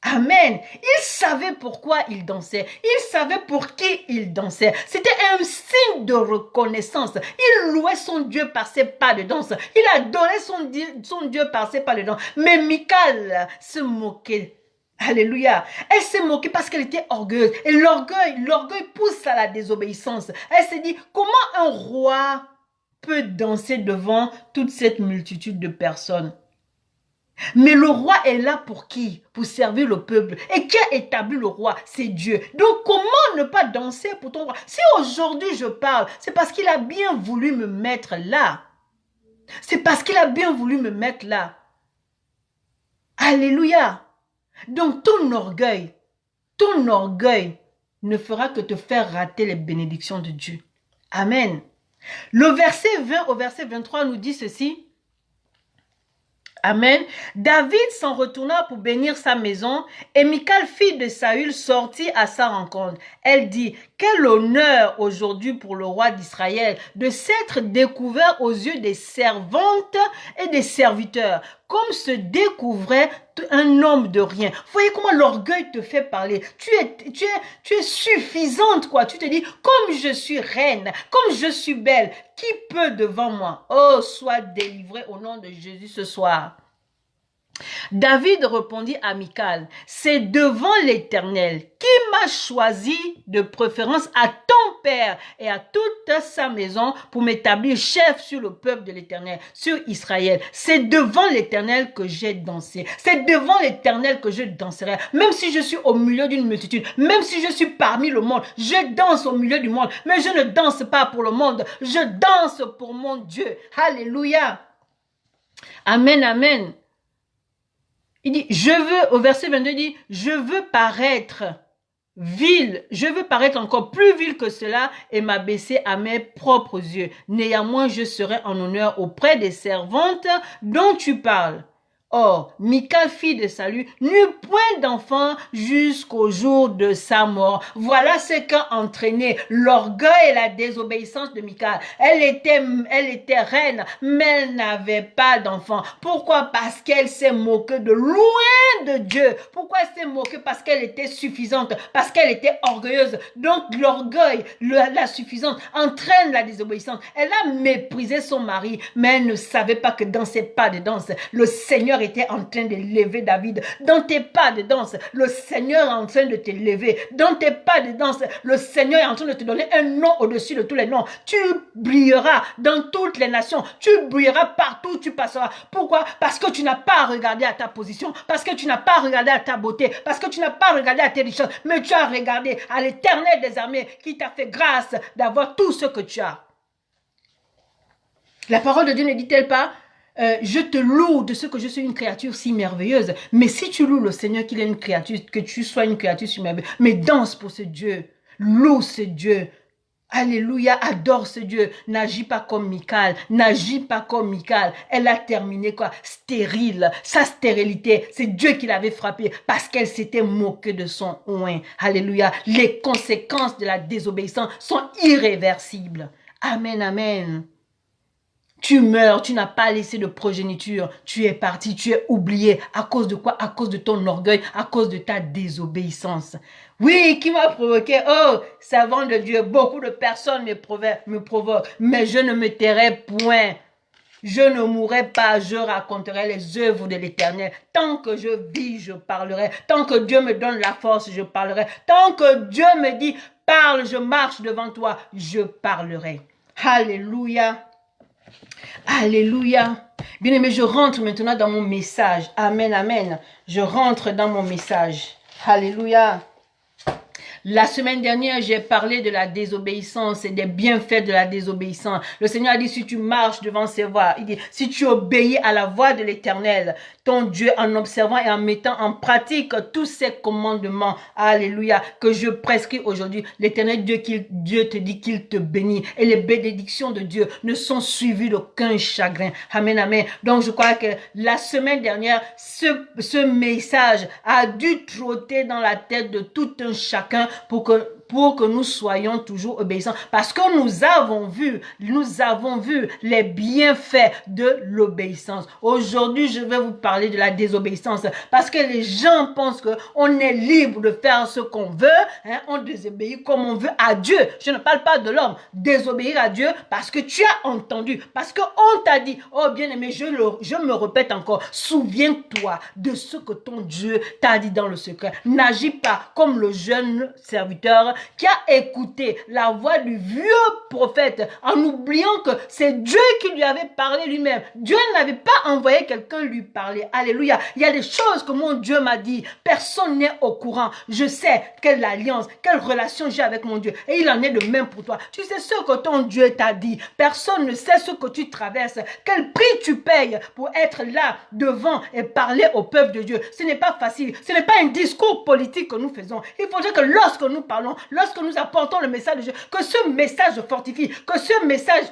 Amen. Il savait pourquoi il dansait. Il savait pour qui il dansait. C'était un signe de reconnaissance. Il louait son Dieu par ses pas de danse. Il adorait son Dieu par ses pas de danse. Mais Michal se moquait. Alléluia. Elle s'est moquée parce qu'elle était orgueilleuse. Et l'orgueil pousse à la désobéissance. Elle s'est dit, comment un roi peut danser devant toute cette multitude de personnes? Mais le roi est là pour qui? Pour servir le peuple. Et qui a établi le roi? C'est Dieu. Donc comment ne pas danser pour ton roi? Si aujourd'hui je parle, c'est parce qu'il a bien voulu me mettre là. C'est parce qu'il a bien voulu me mettre là. Alléluia. Donc ton orgueil ne fera que te faire rater les bénédictions de Dieu. Amen. Le verset 20 au verset 23 nous dit ceci. Amen. David s'en retourna pour bénir sa maison et Michal, fille de Saül, sortit à sa rencontre. Elle dit, quel honneur aujourd'hui pour le roi d'Israël de s'être découvert aux yeux des servantes et des serviteurs, comme se découvrait un homme de rien. Vous voyez comment l'orgueil te fait parler. Tu es suffisante, quoi. Tu te dis, comme je suis reine, comme je suis belle, qui peut devant moi? Oh, sois délivré au nom de Jésus ce soir. David répondit à Michal, c'est devant l'Éternel qui m'a choisi de préférence à ton père et à toute sa maison pour m'établir chef sur le peuple de l'Éternel, sur Israël. C'est devant l'Éternel que j'ai dansé. C'est devant l'Éternel que je danserai. Même si je suis au milieu d'une multitude, même si je suis parmi le monde, je danse au milieu du monde, mais je ne danse pas pour le monde, je danse pour mon Dieu. Alléluia. Amen, amen. Il dit, au verset 22, il dit, je veux paraître vil, je veux paraître encore plus vil que cela et m'abaisser à mes propres yeux. Néanmoins, je serai en honneur auprès des servantes dont tu parles. Or, Michal, fille de Saül, n'eut point d'enfant jusqu'au jour de sa mort. Voilà ce qu'a entraîné l'orgueil et la désobéissance de Michal. Elle était reine, mais elle n'avait pas d'enfant. Pourquoi? Parce qu'elle s'est moquée de loin de Dieu. Pourquoi elle s'est moquée? Parce qu'elle était suffisante, parce qu'elle était orgueilleuse. Donc l'orgueil, la suffisance entraîne la désobéissance. Elle a méprisé son mari, mais elle ne savait pas que dans ses pas de danse, le Seigneur était en train de lever David. Dans tes pas de danse, le Seigneur est en train de te lever. Dans tes pas de danse, le Seigneur est en train de te donner un nom au-dessus de tous les noms. Tu brilleras dans toutes les nations. Tu brilleras partout où tu passeras. Pourquoi? Parce que tu n'as pas regardé à ta position. Parce que tu n'as pas regardé à ta beauté. Parce que tu n'as pas regardé à tes richesses. Mais tu as regardé à l'Éternel des armées qui t'a fait grâce d'avoir tout ce que tu as. La parole de Dieu ne dit-elle pas? Je te loue de ce que je suis une créature si merveilleuse. Mais si tu loues le Seigneur qu'il est une créature, que tu sois une créature si merveilleuse, mais danse pour ce Dieu. Loue ce Dieu. Alléluia, adore ce Dieu. N'agis pas comme Michal. N'agis pas comme Michal. Elle a terminé quoi? Stérile. Sa stérilité, c'est Dieu qui l'avait frappée parce qu'elle s'était moquée de son oint. Alléluia. Les conséquences de la désobéissance sont irréversibles. Amen, amen. Tu meurs, tu n'as pas laissé de progéniture, tu es parti, tu es oublié. À cause de quoi? À cause de ton orgueil, à cause de ta désobéissance. Oui, qui m'a provoqué? Oh, servant de Dieu, beaucoup de personnes me provoquent, mais je ne me tairai point. Je ne mourrai pas, je raconterai les œuvres de l'Éternel. Tant que je vis, je parlerai. Tant que Dieu me donne la force, je parlerai. Tant que Dieu me dit, parle, je marche devant toi, je parlerai. Alléluia. Alléluia. Bien-aimé, je rentre maintenant dans mon message. Amen, amen. Je rentre dans mon message. Alléluia. La semaine dernière, j'ai parlé de la désobéissance et des bienfaits de la désobéissance. Le Seigneur a dit, si tu marches devant ses voies, il dit, si tu obéis à la voix de l'Éternel, ton Dieu, en observant et en mettant en pratique tous ces commandements, alléluia, que je prescris aujourd'hui, l'Éternel Dieu te dit qu'il te bénit. Et les bénédictions de Dieu ne sont suivies d'aucun chagrin. Amen, amen. Donc, je crois que la semaine dernière, ce message a dû trotter dans la tête de tout un chacun pour que nous soyons toujours obéissants. Parce que nous avons vu les bienfaits de l'obéissance. Aujourd'hui, je vais vous parler de la désobéissance. Parce que les gens pensent qu'on est libre de faire ce qu'on veut. Hein, on désobéit comme on veut à Dieu. Je ne parle pas de l'homme. Désobéir à Dieu parce que tu as entendu. Parce qu'on t'a dit, oh bien-aimé, je me répète encore. Souviens-toi de ce que ton Dieu t'a dit dans le secret. N'agis pas comme le jeune serviteur qui a écouté la voix du vieux prophète en oubliant que c'est Dieu qui lui avait parlé lui-même. Dieu n'avait pas envoyé quelqu'un lui parler. Alléluia. Il y a des choses que mon Dieu m'a dit. Personne n'est au courant. Je sais quelle alliance, quelle relation j'ai avec mon Dieu. Et il en est de même pour toi. Tu sais ce que ton Dieu t'a dit. Personne ne sait ce que tu traverses. Quel prix tu payes pour être là devant et parler au peuple de Dieu. Ce n'est pas facile. Ce n'est pas un discours politique que nous faisons. Il faudrait que lorsque nous parlons, lorsque nous apportons le message de Dieu, que ce message fortifie, que ce message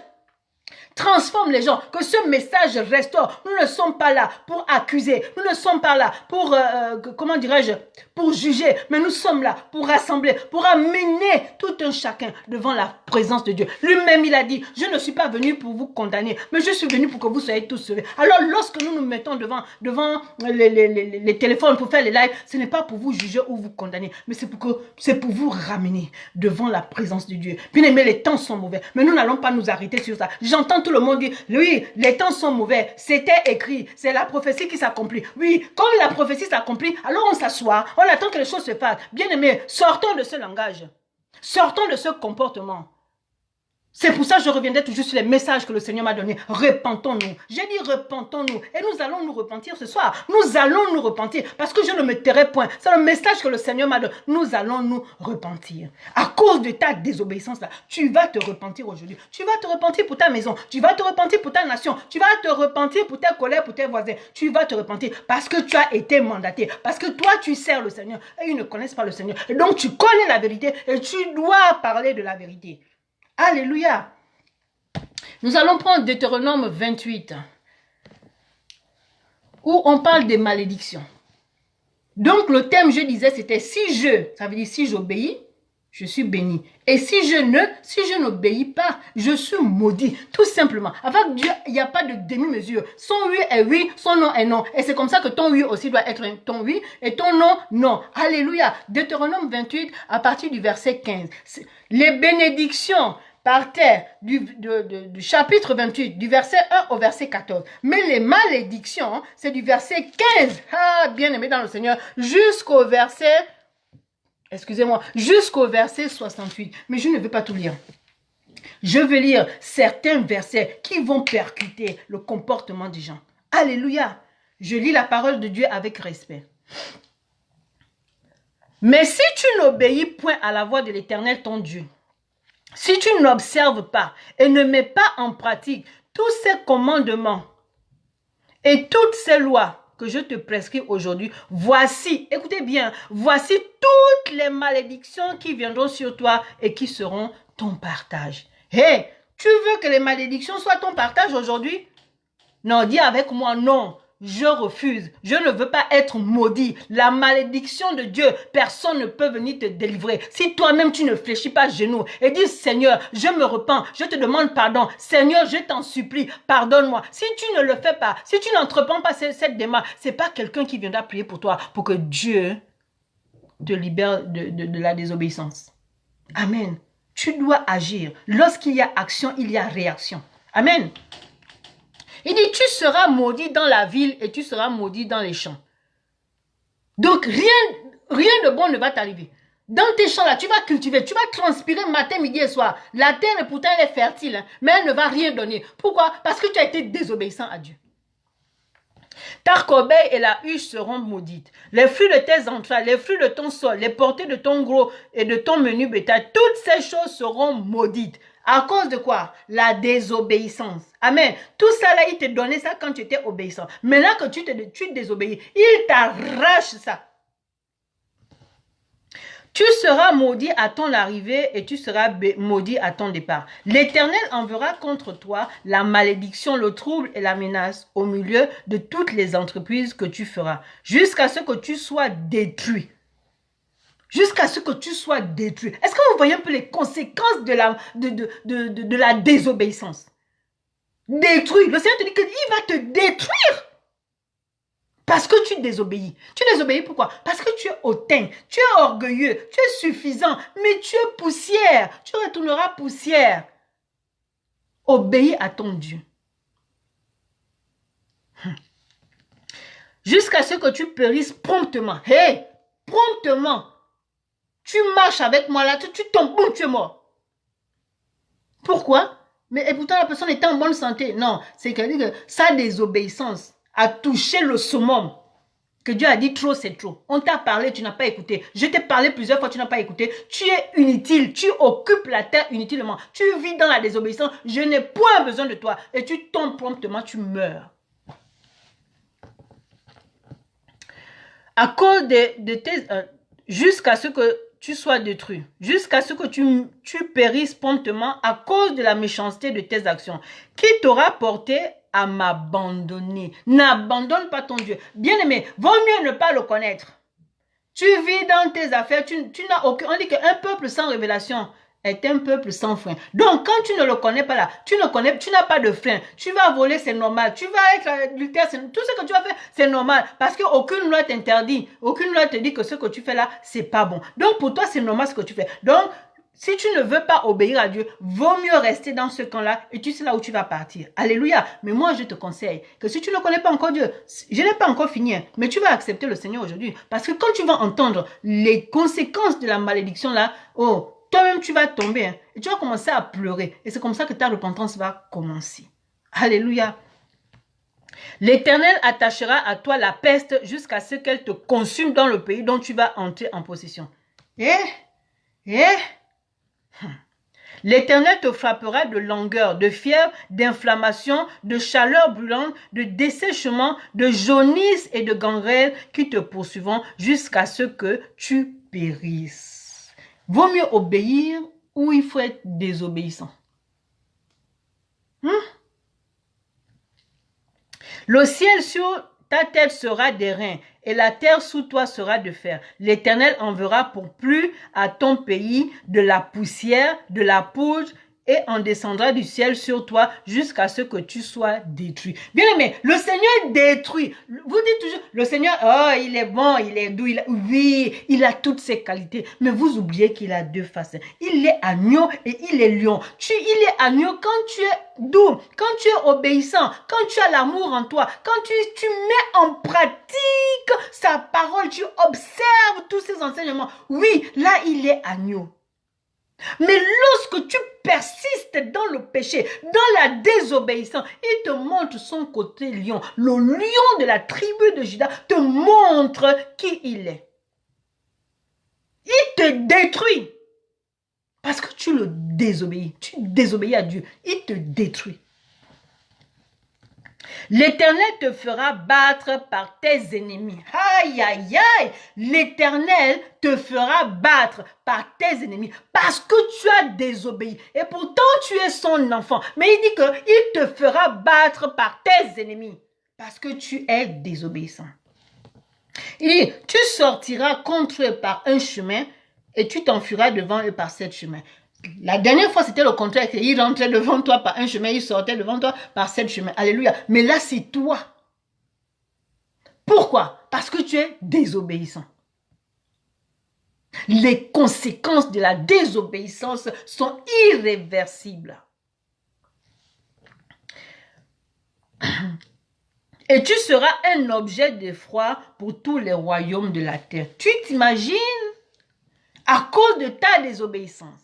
transforme les gens, que ce message restaure. Nous ne sommes pas là pour accuser, nous ne sommes pas là pour, comment dirais-je, pour juger, mais nous sommes là pour rassembler, pour amener tout un chacun devant la présence de Dieu. Lui-même, il a dit, je ne suis pas venu pour vous condamner, mais je suis venu pour que vous soyez tous sauvés. Alors, lorsque nous nous mettons devant les téléphones pour faire les lives, ce n'est pas pour vous juger ou vous condamner, mais c'est pour vous ramener devant la présence de Dieu. Bien aimé, les temps sont mauvais, mais nous n'allons pas nous arrêter sur ça. J'entends tout le monde dit, oui, les temps sont mauvais, c'était écrit, c'est la prophétie qui s'accomplit. Oui, quand la prophétie s'accomplit, alors on s'assoit, on attend que les choses se fassent. Bien aimé, sortons de ce langage, sortons de ce comportement. C'est pour ça que je reviendrai toujours sur les messages que le Seigneur m'a donnés. Repentons-nous. J'ai dit repentons-nous. Et nous allons nous repentir ce soir. Nous allons nous repentir. Parce que je ne me tairai point. C'est le message que le Seigneur m'a donné. Nous allons nous repentir. À cause de ta désobéissance là, tu vas te repentir aujourd'hui. Tu vas te repentir pour ta maison. Tu vas te repentir pour ta nation. Tu vas te repentir pour tes collègues, pour tes voisins. Tu vas te repentir parce que tu as été mandaté. Parce que toi, tu sers le Seigneur. Et ils ne connaissent pas le Seigneur. Et donc, tu connais la vérité. Et tu dois parler de la vérité. Alléluia. Nous allons prendre Deutéronome 28, où on parle des malédictions. Donc le thème, je disais, c'était ça veut dire si j'obéis, je suis béni. Et si je n'obéis pas, je suis maudit. Tout simplement. Avec Dieu, il n'y a pas de demi-mesure. Son oui est oui, son non est non. Et c'est comme ça que ton oui aussi doit être ton oui et ton non, non. Alléluia. Deutéronome 28, à partir du verset 15. Les bénédictions partaient du chapitre 28, du verset 1 au verset 14. Mais les malédictions, c'est du verset 15, bien aimé dans le Seigneur, jusqu'au verset 68. Mais je ne vais pas tout lire. Je vais lire certains versets qui vont percuter le comportement des gens. Alléluia. Je lis la parole de Dieu avec respect. Mais si tu n'obéis point à la voix de l'Éternel ton Dieu, si tu n'observes pas et ne mets pas en pratique tous ces commandements et toutes ces lois que je te prescris aujourd'hui, voici, écoutez bien, voici toutes les malédictions qui viendront sur toi et qui seront ton partage. Hé, tu veux que les malédictions soient ton partage aujourd'hui? Non, dis avec moi, non. Je refuse. Je ne veux pas être maudit. La malédiction de Dieu, personne ne peut venir te délivrer. Si toi-même tu ne fléchis pas genoux et dis, Seigneur, je me repens, je te demande pardon. Seigneur, je t'en supplie, pardonne-moi. Si tu ne le fais pas, si tu n'entreprends pas cette démarche, c'est pas quelqu'un qui viendra prier pour toi pour que Dieu te libère de la désobéissance. Amen. Tu dois agir. Lorsqu'il y a action, il y a réaction. Amen. Il dit, tu seras maudit dans la ville et tu seras maudit dans les champs. Donc, rien de bon ne va t'arriver. Dans tes champs là, tu vas cultiver, tu vas transpirer matin, midi et soir. La terre, pourtant, elle est fertile, hein, mais elle ne va rien donner. Pourquoi? Parce que tu as été désobéissant à Dieu. Ta corbeille et la huche seront maudites. Les fruits de tes entrailles, les fruits de ton sol, les portées de ton gros et de ton menu bétail, toutes ces choses seront maudites. À cause de quoi? La désobéissance. Amen. Tout ça là, il te donnait ça quand tu étais obéissant. Maintenant que tu désobéis, il t'arrache ça. Tu seras maudit à ton arrivée et tu seras maudit à ton départ. L'Éternel enverra contre toi la malédiction, le trouble et la menace au milieu de toutes les entreprises que tu feras, jusqu'à ce que tu sois détruit. Jusqu'à ce que tu sois détruit. Est-ce que vous voyez un peu les conséquences de la désobéissance? Détruit. Le Seigneur te dit qu'il va te détruire. Parce que tu désobéis. Tu désobéis pourquoi? Parce que tu es hautain, tu es orgueilleux, tu es suffisant, mais tu es poussière. Tu retourneras poussière. Obéis à ton Dieu. Jusqu'à ce que tu périsses promptement. Hé, promptement. Tu marches avec moi là, tu tombes, boum, tu es mort. Pourquoi? Mais et pourtant la personne était en bonne santé. Non, c'est que sa désobéissance a touché le summum. Que Dieu a dit trop, c'est trop. On t'a parlé, tu n'as pas écouté. Je t'ai parlé plusieurs fois, tu n'as pas écouté. Tu es inutile, tu occupes la terre inutilement. Tu vis dans la désobéissance, je n'ai point besoin de toi. Et tu tombes promptement, tu meurs. À cause de tes... jusqu'à ce que tu sois détruit, jusqu'à ce que tu périsses promptement à cause de la méchanceté de tes actions, qui t'aura porté à m'abandonner. N'abandonne pas ton Dieu. Bien-aimé, vaut mieux ne pas le connaître. Tu vis dans tes affaires, tu n'as aucun... On dit qu'un peuple sans révélation est un peuple sans frein. Donc, quand tu ne le connais pas là, tu n'as pas de frein. Tu vas voler, c'est normal. Tu vas être adultère, tout ce que tu vas faire, c'est normal. Parce qu'aucune loi t'interdit. Aucune loi te dit que ce que tu fais là, c'est pas bon. Donc, pour toi, c'est normal ce que tu fais. Donc, si tu ne veux pas obéir à Dieu, vaut mieux rester dans ce camp-là et tu sais là où tu vas partir. Alléluia. Mais moi, je te conseille que si tu ne connais pas encore Dieu, je n'ai pas encore fini, mais tu vas accepter le Seigneur aujourd'hui. Parce que quand tu vas entendre les conséquences de la malédiction là, oh, toi-même, tu vas tomber et tu vas commencer à pleurer. Et c'est comme ça que ta repentance va commencer. Alléluia. L'Éternel attachera à toi la peste jusqu'à ce qu'elle te consume dans le pays dont tu vas entrer en possession. L'Éternel te frappera de langueur, de fièvre, d'inflammation, de chaleur brûlante, de dessèchement, de jaunisse et de gangrène qui te poursuivront jusqu'à ce que tu périsses. Vaut mieux obéir ou il faut être désobéissant. Le ciel sur ta tête sera d'airain et la terre sous toi sera de fer. L'Éternel enverra pour plus à ton pays de la poussière, de la poudre et en descendra du ciel sur toi jusqu'à ce que tu sois détruit. Bien aimé, le Seigneur détruit. Vous dites toujours, le Seigneur, oh, il est bon, il est doux, oui, il a toutes ses qualités. Mais vous oubliez qu'il a deux faces. Il est agneau et il est lion. Il est agneau quand tu es doux, quand tu es obéissant, quand tu as l'amour en toi, quand tu mets en pratique sa parole, tu observes tous ses enseignements. Oui, là, il est agneau. Mais lorsque tu persistes dans le péché, dans la désobéissance, il te montre son côté lion. Le lion de la tribu de Juda te montre qui il est. Il te détruit. Parce que tu le désobéis. Tu désobéis à Dieu. Il te détruit. L'Éternel te fera battre par tes ennemis. Aïe, aïe, aïe. L'Éternel te fera battre par tes ennemis parce que tu as désobéi. Et pourtant, tu es son enfant. Mais il dit qu'il te fera battre par tes ennemis parce que tu es désobéissant. Il dit, tu sortiras contre eux par un chemin et tu t'enfuiras devant eux par sept chemins. La dernière fois, c'était le contraire. Il rentrait devant toi par un chemin, il sortait devant toi par sept chemins. Alléluia. Mais là, c'est toi. Pourquoi? Parce que tu es désobéissant. Les conséquences de la désobéissance sont irréversibles. Et tu seras un objet d'effroi pour tous les royaumes de la terre. Tu t'imagines? À cause de ta désobéissance,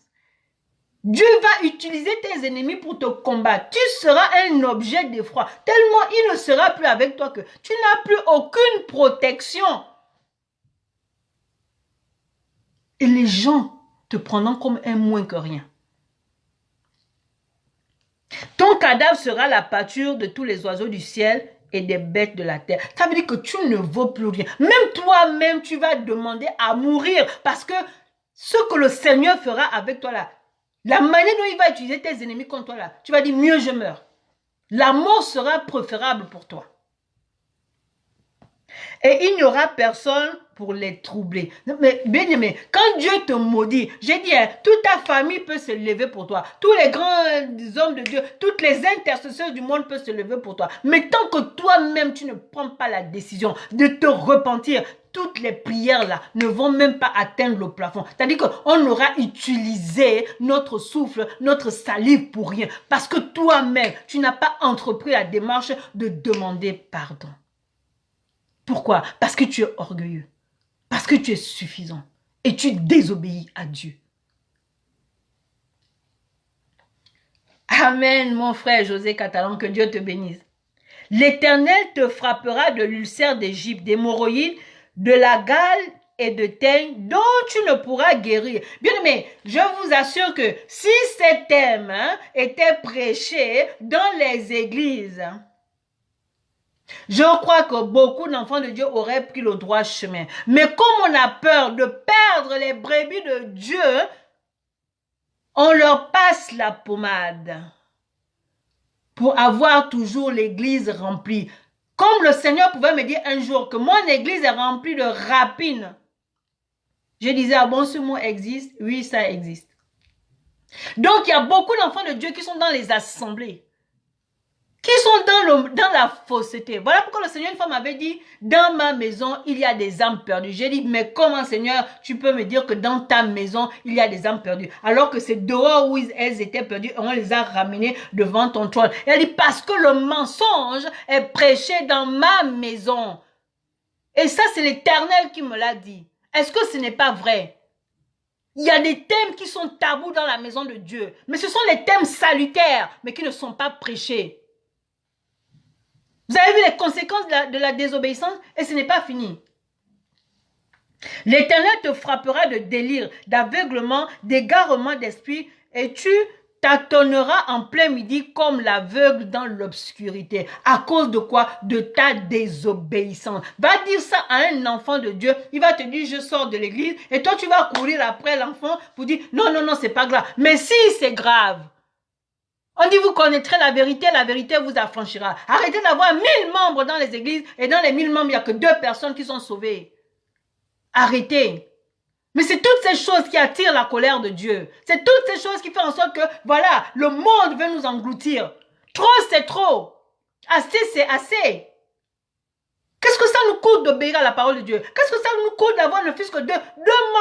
Dieu va utiliser tes ennemis pour te combattre. Tu seras un objet d'effroi. Tellement il ne sera plus avec toi que tu n'as plus aucune protection. Et les gens te prendront comme un moins que rien. Ton cadavre sera la pâture de tous les oiseaux du ciel et des bêtes de la terre. Ça veut dire que tu ne vaux plus rien. Même toi-même, tu vas demander à mourir parce que ce que le Seigneur fera avec toi là, la manière dont il va utiliser tes ennemis contre toi là, tu vas dire mieux je meurs. La mort sera préférable pour toi. Et il n'y aura personne pour les troubler. Mais bien aimé, quand Dieu te maudit, j'ai dit, hein, toute ta famille peut se lever pour toi. Tous les grands hommes de Dieu, toutes les intercesseurs du monde peuvent se lever pour toi. Mais tant que toi-même, tu ne prends pas la décision de te repentir, toutes les prières là ne vont même pas atteindre le plafond. C'est-à-dire qu'on aura utilisé notre souffle, notre salive pour rien. Parce que toi-même, tu n'as pas entrepris la démarche de demander pardon. Pourquoi? Parce que tu es orgueilleux. Parce que tu es suffisant. Et tu désobéis à Dieu. Amen, mon frère José Catalan, que Dieu te bénisse. L'Éternel te frappera de l'ulcère d'Égypte, d'hémorroïdes, de la gale et de teigne dont tu ne pourras guérir. Bien aimé, je vous assure que si ces thèmes étaient prêchés dans les églises, je crois que beaucoup d'enfants de Dieu auraient pris le droit chemin. Mais comme on a peur de perdre les brebis de Dieu, on leur passe la pommade pour avoir toujours l'église remplie. Comme le Seigneur pouvait me dire un jour que mon église est remplie de rapines. Je disais, ah bon, ce mot existe? Oui, ça existe. Donc, il y a beaucoup d'enfants de Dieu qui sont dans les assemblées, qui sont dans la fausseté. Voilà pourquoi le Seigneur une fois m'avait dit, dans ma maison, il y a des âmes perdues. J'ai dit, mais comment Seigneur, tu peux me dire que dans ta maison, il y a des âmes perdues, alors que c'est dehors où elles étaient perdues, on les a ramenées devant ton trône. Et elle dit, parce que le mensonge est prêché dans ma maison. Et ça, c'est l'Éternel qui me l'a dit. Est-ce que ce n'est pas vrai? Il y a des thèmes qui sont tabous dans la maison de Dieu, mais ce sont les thèmes salutaires, mais qui ne sont pas prêchés. Vous avez vu les conséquences de la désobéissance et ce n'est pas fini. L'Éternel te frappera de délire, d'aveuglement, d'égarement d'esprit et tu tâtonneras en plein midi comme l'aveugle dans l'obscurité. À cause de quoi? De ta désobéissance. Va dire ça à un enfant de Dieu. Il va te dire, je sors de l'église et toi tu vas courir après l'enfant pour dire, non, non, non, c'est pas grave. Mais si c'est grave, on dit, vous connaîtrez la vérité vous affranchira. Arrêtez d'avoir 1000 membres dans les églises et dans les 1000 membres, il n'y a que 2 personnes qui sont sauvées. Arrêtez. Mais c'est toutes ces choses qui attirent la colère de Dieu. C'est toutes ces choses qui font en sorte que, voilà, le monde veut nous engloutir. Trop, c'est trop. Assez, c'est assez. Qu'est-ce que ça nous coûte d'obéir à la parole de Dieu? Qu'est-ce que ça nous coûte d'avoir ne fût-ce que deux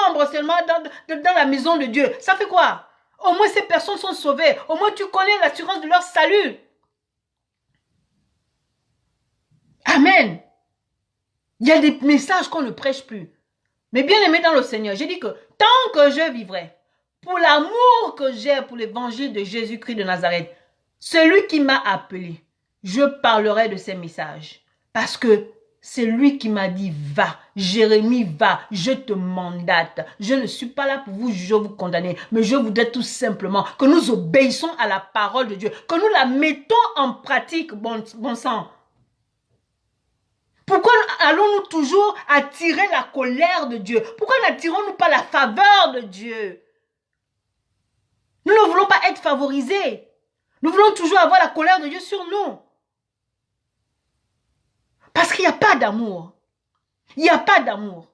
membres seulement dans la maison de Dieu? Ça fait quoi? Au moins ces personnes sont sauvées. Au moins tu connais l'assurance de leur salut. Amen. Il y a des messages qu'on ne prêche plus. Mais bien aimé dans le Seigneur, j'ai dit que tant que je vivrai, pour l'amour que j'ai pour l'évangile de Jésus-Christ de Nazareth, celui qui m'a appelé, je parlerai de ces messages. Parce que C'est lui qui m'a dit, va, Jérémie, va, je te mandate. Je ne suis pas là pour vous juger, vous condamner, mais je voudrais tout simplement que nous obéissons à la parole de Dieu, que nous la mettons en pratique, bon sang. Pourquoi allons-nous toujours attirer la colère de Dieu? Pourquoi n'attirons-nous pas la faveur de Dieu? Nous ne voulons pas être favorisés. Nous voulons toujours avoir la colère de Dieu sur nous. Parce qu'il n'y a pas d'amour. Il n'y a pas d'amour.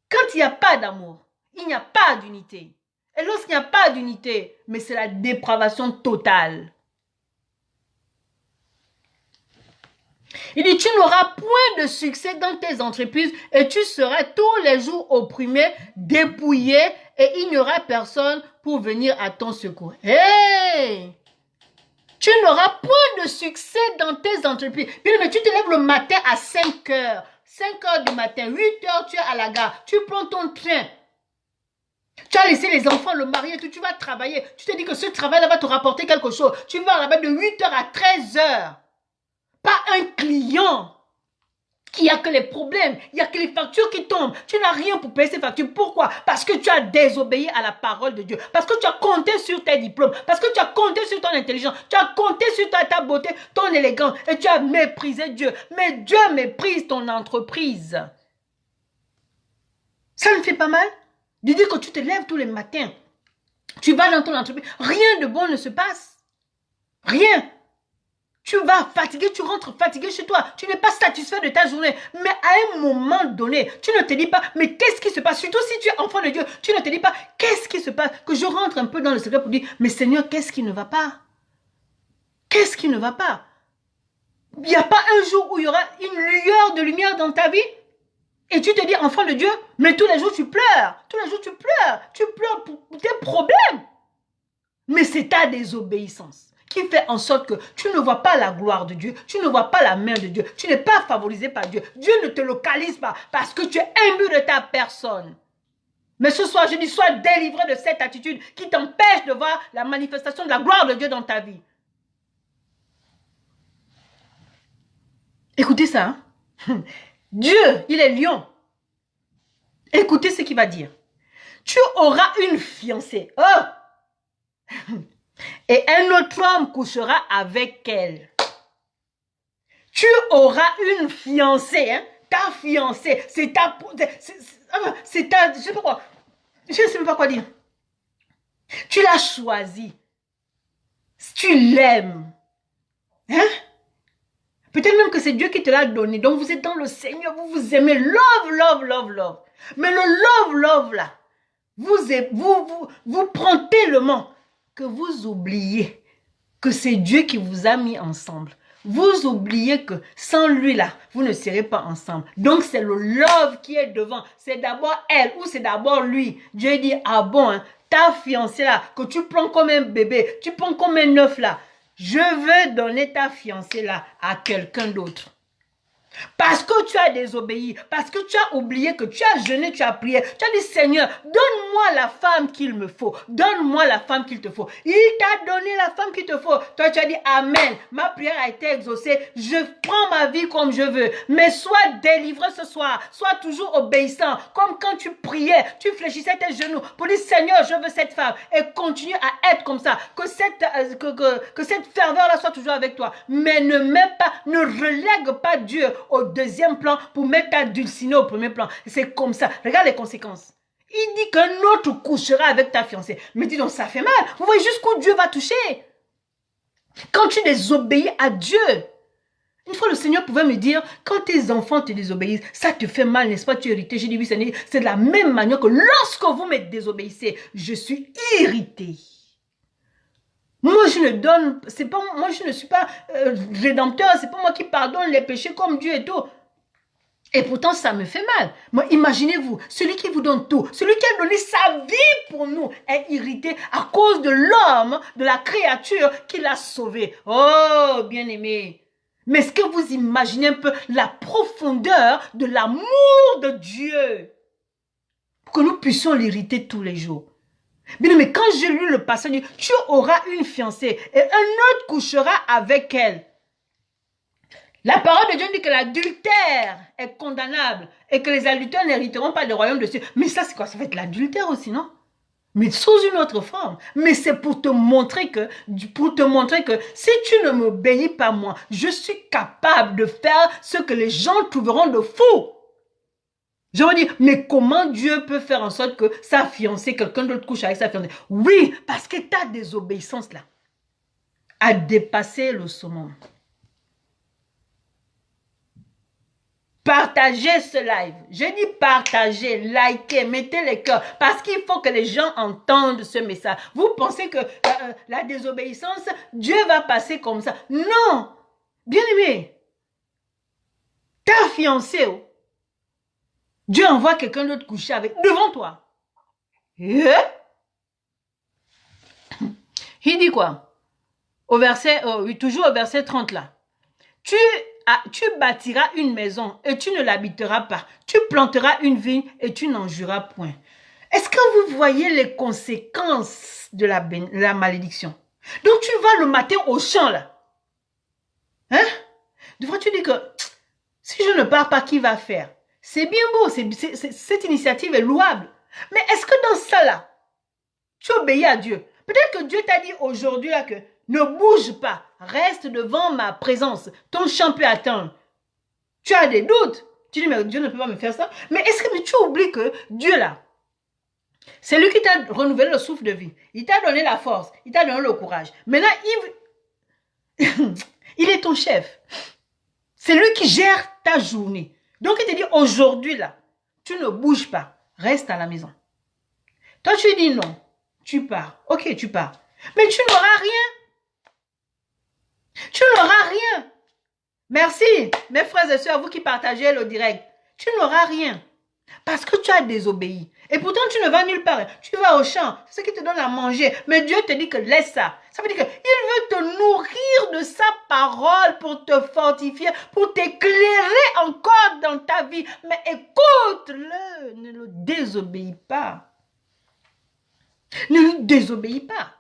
Quand il n'y a pas d'amour, il n'y a pas d'unité. Et lorsqu'il n'y a pas d'unité, mais c'est la dépravation totale. Il dit, tu n'auras point de succès dans tes entreprises et tu seras tous les jours opprimé, dépouillé et il n'y aura personne pour venir à ton secours. Hey! Tu n'auras point de succès dans tes entreprises. Mais tu te lèves le matin à 5 heures. 5 heures du matin, 8 heures, tu es à la gare. Tu prends ton train. Tu as laissé les enfants, le mari et tout. Tu vas travailler. Tu te dis que ce travail-là va te rapporter quelque chose. Tu vas là-bas de 8 heures à 13 heures. Pas un client qui a que les problèmes. Il n'y a que les factures qui tombent. Tu n'as rien pour payer ces factures. Pourquoi? Parce que tu as désobéi à la parole de Dieu. Parce que tu as compté sur tes diplômes. Parce que tu as compté sur ton intelligence. Tu as compté sur ta beauté, ton élégance. Et tu as méprisé Dieu. Mais Dieu méprise ton entreprise. Ça ne fait pas mal? De dire que tu te lèves tous les matins. Tu vas dans ton entreprise. Rien de bon ne se passe. Rien. Tu vas fatigué, tu rentres fatigué chez toi. Tu n'es pas satisfait de ta journée. Mais à un moment donné, tu ne te dis pas, mais qu'est-ce qui se passe? Surtout si tu es enfant de Dieu, tu ne te dis pas, qu'est-ce qui se passe? Que je rentre un peu dans le secret pour dire, mais Seigneur, qu'est-ce qui ne va pas? Qu'est-ce qui ne va pas? Il n'y a pas un jour où il y aura une lueur de lumière dans ta vie? Et tu te dis, enfant de Dieu, mais tous les jours tu pleures. Tous les jours tu pleures. Tu pleures pour tes problèmes. Mais c'est ta désobéissance qui fait en sorte que tu ne vois pas la gloire de Dieu, tu ne vois pas la main de Dieu, tu n'es pas favorisé par Dieu. Dieu ne te localise pas parce que tu es imbu de ta personne. Mais ce soir, je dis, sois délivré de cette attitude qui t'empêche de voir la manifestation de la gloire de Dieu dans ta vie. Écoutez ça. Hein? Dieu, il est lion. Écoutez ce qu'il va dire. Tu auras une fiancée. Oh! Et un autre homme couchera avec elle. Tu auras une fiancée, hein? Ta fiancée, c'est ta... C'est ta... Je sais pas quoi. Je sais même pas quoi dire. Tu l'as choisie. Tu l'aimes. Hein? Peut-être même que c'est Dieu qui te l'a donné. Donc vous êtes dans le Seigneur, vous vous aimez. Love, love, love, love. Mais le love, love là, vous prend tellement que vous oubliez que c'est Dieu qui vous a mis ensemble. Vous oubliez que sans lui là, vous ne serez pas ensemble. Donc c'est le love qui est devant. C'est d'abord elle ou c'est d'abord lui. Dieu dit, ah bon, hein, ta fiancée là, que tu prends comme un bébé, tu prends comme un œuf là. Je veux donner ta fiancée là à quelqu'un d'autre. Parce que tu as désobéi, parce que tu as oublié que tu as jeûné, tu as prié. Tu as dit, Seigneur, donne-moi la femme qu'il me faut. Donne-moi la femme qu'il te faut. Il t'a donné la femme qu'il te faut. Toi, tu as dit, Amen. Ma prière a été exaucée. Je prends ma vie comme je veux. Mais sois délivré ce soir. Sois toujours obéissant. Comme quand tu priais, tu fléchissais tes genoux pour dire, Seigneur, je veux cette femme. Et continue à être comme ça. Que cette ferveur-là soit toujours avec toi. Mais ne mets pas, ne relègue pas Dieu au deuxième plan pour mettre ta dulcinée au premier plan. C'est comme ça. Regarde les conséquences. Il dit qu'un autre couchera avec ta fiancée. Mais dis donc, ça fait mal. Vous voyez jusqu'où Dieu va toucher. Quand tu désobéis à Dieu. Une fois, le Seigneur pouvait me dire, quand tes enfants te désobéissent, ça te fait mal, n'est-ce pas? Tu es irrité. J'ai dit, oui, Seigneur, c'est de la même manière que lorsque vous me désobéissez, je suis irrité. Moi, je ne donne, c'est pas, moi, je ne suis pas rédempteur, c'est pas moi qui pardonne les péchés comme Dieu et tout. Et pourtant, ça me fait mal. Moi, imaginez-vous, celui qui vous donne tout, celui qui a donné sa vie pour nous, est irrité à cause de l'homme, de la créature qui l'a sauvé. Oh, bien-aimé. Mais est-ce que vous imaginez un peu la profondeur de l'amour de Dieu? Pour que nous puissions l'irriter tous les jours. Bien, mais quand j'ai lu le passage, tu auras une fiancée et un autre couchera avec elle. La parole de Dieu dit que l'adultère est condamnable et que les adultères n'hériteront pas du royaume de Dieu. Mais ça, c'est quoi? Ça va être l'adultère aussi, non? Mais sous une autre forme. Mais c'est pour te montrer que si tu ne m'obéis pas moi, je suis capable de faire ce que les gens trouveront de fou. Je veux dire, mais comment Dieu peut faire en sorte que sa fiancée, quelqu'un d'autre couche avec sa fiancée? Oui, parce que ta désobéissance là a dépassé le summum. Partagez ce live. Je dis partagez, likez, mettez les cœurs. Parce qu'il faut que les gens entendent ce message. Vous pensez que la désobéissance, Dieu va passer comme ça. Non. Bien aimé. Ta fiancée, Dieu envoie quelqu'un d'autre coucher avec, devant toi. Il dit quoi? Toujours au verset 30 là. Tu bâtiras une maison et tu ne l'habiteras pas. Tu planteras une vigne et tu n'en jouiras point. Est-ce que vous voyez les conséquences de la malédiction? Donc tu vas le matin au champ là. Hein? Devrais-tu dire que si je ne pars pas, qui va faire? C'est bien beau, cette initiative est louable. Mais est-ce que dans ça là, tu obéis à Dieu? Peut-être que Dieu t'a dit aujourd'hui là que ne bouge pas, reste devant ma présence. Ton champ peut attendre. Tu as des doutes. Tu dis, mais Dieu ne peut pas me faire ça. Mais est-ce que tu oublies que Dieu là, c'est lui qui t'a renouvelé le souffle de vie. Il t'a donné la force. Il t'a donné le courage. Maintenant, il est ton chef. C'est lui qui gère ta journée. Donc, il te dit, aujourd'hui là, tu ne bouges pas. Reste à la maison. Toi, tu dis non. Tu pars. Ok, tu pars. Mais tu n'auras rien. Tu n'auras rien. Merci, mes frères et sœurs, vous qui partagez le direct. Tu n'auras rien. Parce que tu as désobéi. Et pourtant, tu ne vas nulle part. Tu vas au champ. C'est ce qui te donne à manger. Mais Dieu te dit que laisse ça. Ça veut dire qu'il veut te nourrir de sa parole pour te fortifier, pour t'éclairer encore dans ta vie. Mais écoute-le. Ne le désobéis pas. Ne lui désobéis pas.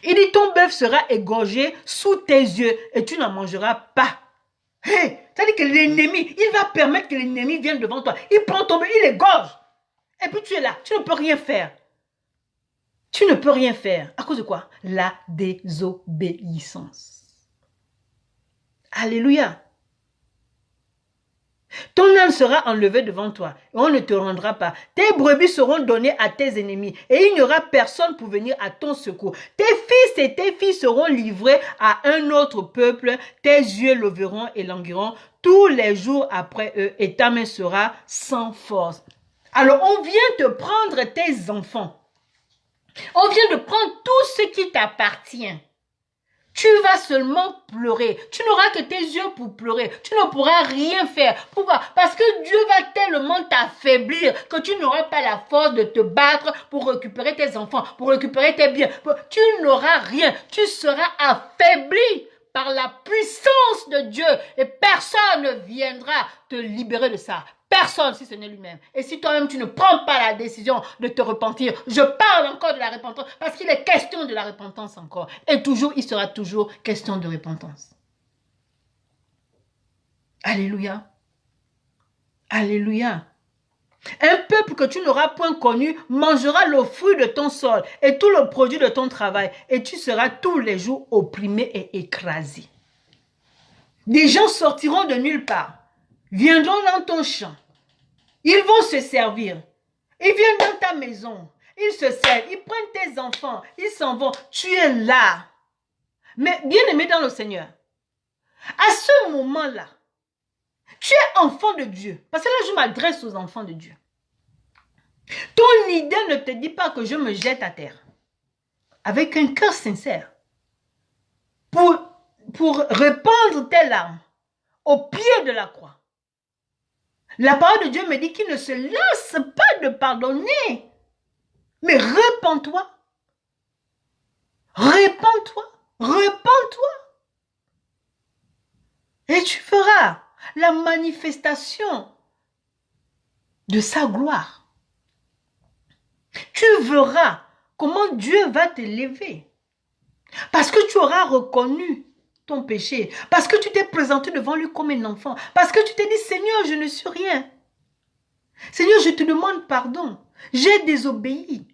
Il dit, ton bœuf sera égorgé sous tes yeux et tu n'en mangeras pas. Hey, c'est-à-dire que l'ennemi, il va permettre que l'ennemi vienne devant toi. Il prend ton bœuf, il égorge. Et puis tu es là, tu ne peux rien faire. Tu ne peux rien faire. À cause de quoi? La désobéissance. Alléluia. Ton âne sera enlevé devant toi et on ne te rendra pas. Tes brebis seront données à tes ennemis et il n'y aura personne pour venir à ton secours. Tes fils et tes filles seront livrés à un autre peuple. Tes yeux le verront et languiront tous les jours après eux et ta main sera sans force. Alors on vient te prendre tes enfants. On vient de prendre tout ce qui t'appartient. Tu vas seulement pleurer. Tu n'auras que tes yeux pour pleurer. Tu ne pourras rien faire. Pourquoi? Parce que Dieu va tellement t'affaiblir que tu n'auras pas la force de te battre pour récupérer tes enfants, pour récupérer tes biens. Tu n'auras rien. Tu seras affaibli par la puissance de Dieu et personne ne viendra te libérer de ça. Personne si ce n'est lui-même. Et si toi-même tu ne prends pas la décision de te repentir, je parle encore de la repentance parce qu'il est question de la repentance encore. Et toujours, il sera toujours question de repentance. Alléluia. Alléluia. Un peuple que tu n'auras point connu mangera le fruit de ton sol et tout le produit de ton travail et tu seras tous les jours opprimé et écrasé. Des gens sortiront de nulle part. Viendront dans ton champ. Ils vont se servir. Ils viennent dans ta maison. Ils se servent. Ils prennent tes enfants. Ils s'en vont. Tu es là. Mais bien aimé dans le Seigneur, à ce moment-là, tu es enfant de Dieu. Parce que là, je m'adresse aux enfants de Dieu. Ton idée ne te dit pas que je me jette à terre. Avec un cœur sincère. Pour répandre tes larmes au pied de la croix. La parole de Dieu me dit qu'il ne se lasse pas de pardonner. Mais répands-toi. Répands-toi. Répands-toi. Et tu feras la manifestation de sa gloire. Tu verras comment Dieu va t'élever. Parce que tu auras reconnu ton péché. Parce que tu t'es présenté devant lui comme un enfant. Parce que tu t'es dit, Seigneur, je ne suis rien. Seigneur, je te demande pardon. J'ai désobéi.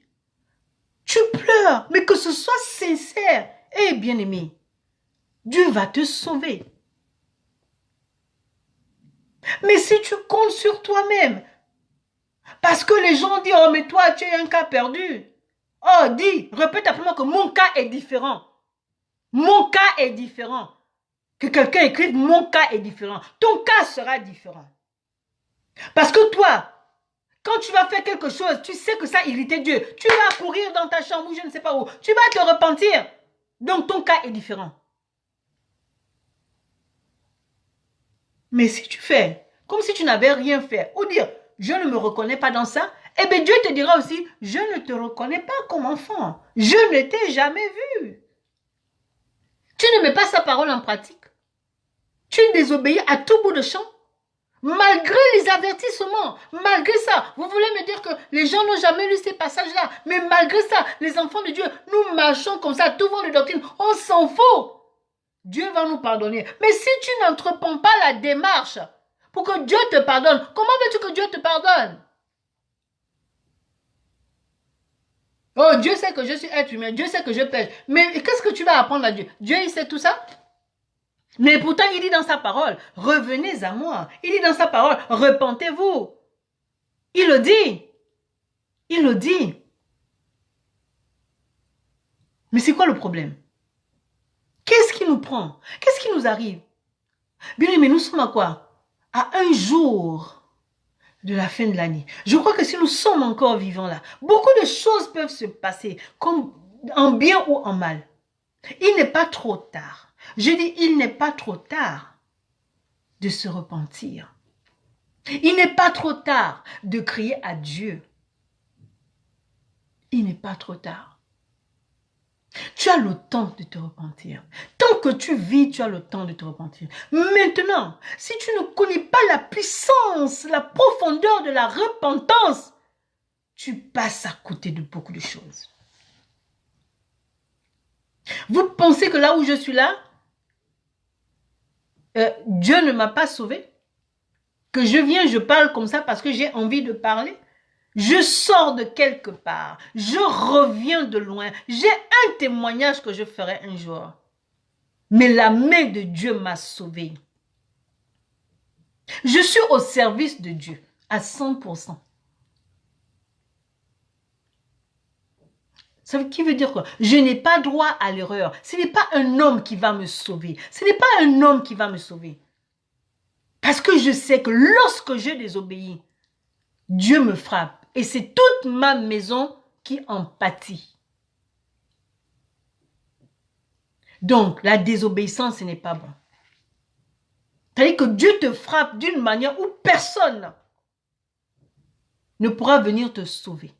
Tu pleures, mais que ce soit sincère. Eh bien-aimé, Dieu va te sauver. Mais si tu comptes sur toi-même, parce que les gens disent, oh mais toi tu es un cas perdu. Oh dis, répète après moi que mon cas est différent. Mon cas est différent. Que quelqu'un écrive, mon cas est différent. Ton cas sera différent. Parce que toi, quand tu vas faire quelque chose, tu sais que ça irritait Dieu. Tu vas courir dans ta chambre ou je ne sais pas où. Tu vas te repentir. Donc ton cas est différent. Mais si tu fais comme si tu n'avais rien fait, ou dire, je ne me reconnais pas dans ça, eh bien Dieu te dira aussi, je ne te reconnais pas comme enfant. Je ne t'ai jamais vu. Tu ne mets pas sa parole en pratique. Tu désobéis à tout bout de champ. Malgré les avertissements, malgré ça, vous voulez me dire que les gens n'ont jamais lu ces passages-là, mais malgré ça, les enfants de Dieu, nous marchons comme ça, tout vent de doctrine, on s'en fout. Dieu va nous pardonner. Mais si tu n'entreprends pas la démarche pour que Dieu te pardonne, comment veux-tu que Dieu te pardonne? Oh, Dieu sait que je suis être humain, Dieu sait que je pêche. Mais qu'est-ce que tu vas apprendre à Dieu? Dieu, il sait tout ça? Mais pourtant, il dit dans sa parole, revenez à moi. Il dit dans sa parole, repentez-vous. Il le dit. Il le dit. Mais c'est quoi le problème? Qu'est-ce qui nous prend? Qu'est-ce qui nous arrive? Bien, mais nous sommes à quoi? À un jour de la fin de l'année. Je crois que si nous sommes encore vivants là, beaucoup de choses peuvent se passer, comme en bien ou en mal. Il n'est pas trop tard. Je dis, il n'est pas trop tard de se repentir. Il n'est pas trop tard de crier à Dieu. Il n'est pas trop tard. Tu as le temps de te repentir. Tant que tu vis, tu as le temps de te repentir. Maintenant, si tu ne connais pas la puissance, la profondeur de la repentance, tu passes à côté de beaucoup de choses. Vous pensez que là où je suis là, Dieu ne m'a pas sauvé? Que je viens, je parle comme ça parce que j'ai envie de parler? Je sors de quelque part. Je reviens de loin. J'ai un témoignage que je ferai un jour. Mais la main de Dieu m'a sauvé. Je suis au service de Dieu à 100%. Ça qui veut dire quoi? Je n'ai pas droit à l'erreur. Ce n'est pas un homme qui va me sauver. Ce n'est pas un homme qui va me sauver. Parce que je sais que lorsque je désobéis, Dieu me frappe. Et c'est toute ma maison qui en pâtit. Donc, la désobéissance, ce n'est pas bon. C'est-à-dire que Dieu te frappe d'une manière où personne ne pourra venir te sauver.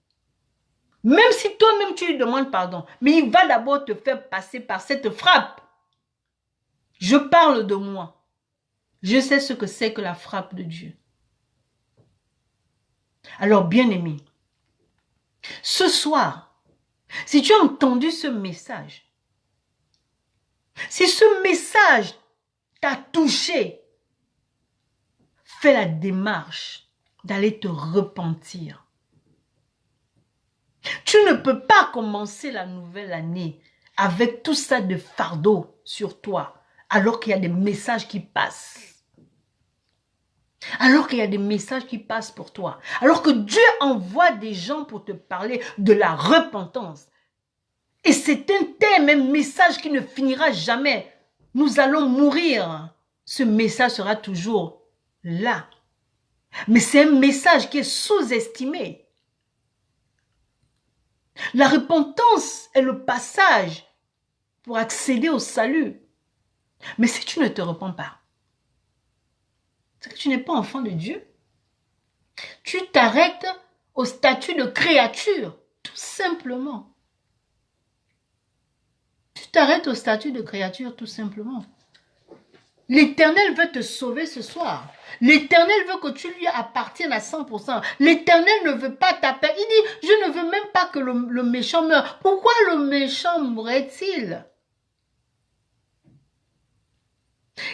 Même si toi-même tu lui demandes pardon, mais il va d'abord te faire passer par cette frappe. Je parle de moi. Je sais ce que c'est que la frappe de Dieu. Alors, bien-aimé, ce soir, si tu as entendu ce message, si ce message t'a touché, fais la démarche d'aller te repentir. Tu ne peux pas commencer la nouvelle année avec tout ça de fardeau sur toi, alors qu'il y a des messages qui passent. Alors qu'il y a des messages qui passent pour toi. Alors que Dieu envoie des gens pour te parler de la repentance. Et c'est un tel message qui ne finira jamais. Nous allons mourir. Ce message sera toujours là. Mais c'est un message qui est sous-estimé. La repentance est le passage pour accéder au salut. Mais si tu ne te repens pas, c'est que tu n'es pas enfant de Dieu. Tu t'arrêtes au statut de créature, tout simplement. Tu t'arrêtes au statut de créature, tout simplement. L'Éternel veut te sauver ce soir. L'Éternel veut que tu lui appartiennes à 100%. L'Éternel ne veut pas ta paix. Il dit, je ne veux même pas que le méchant meure. Pourquoi le méchant mourrait-il?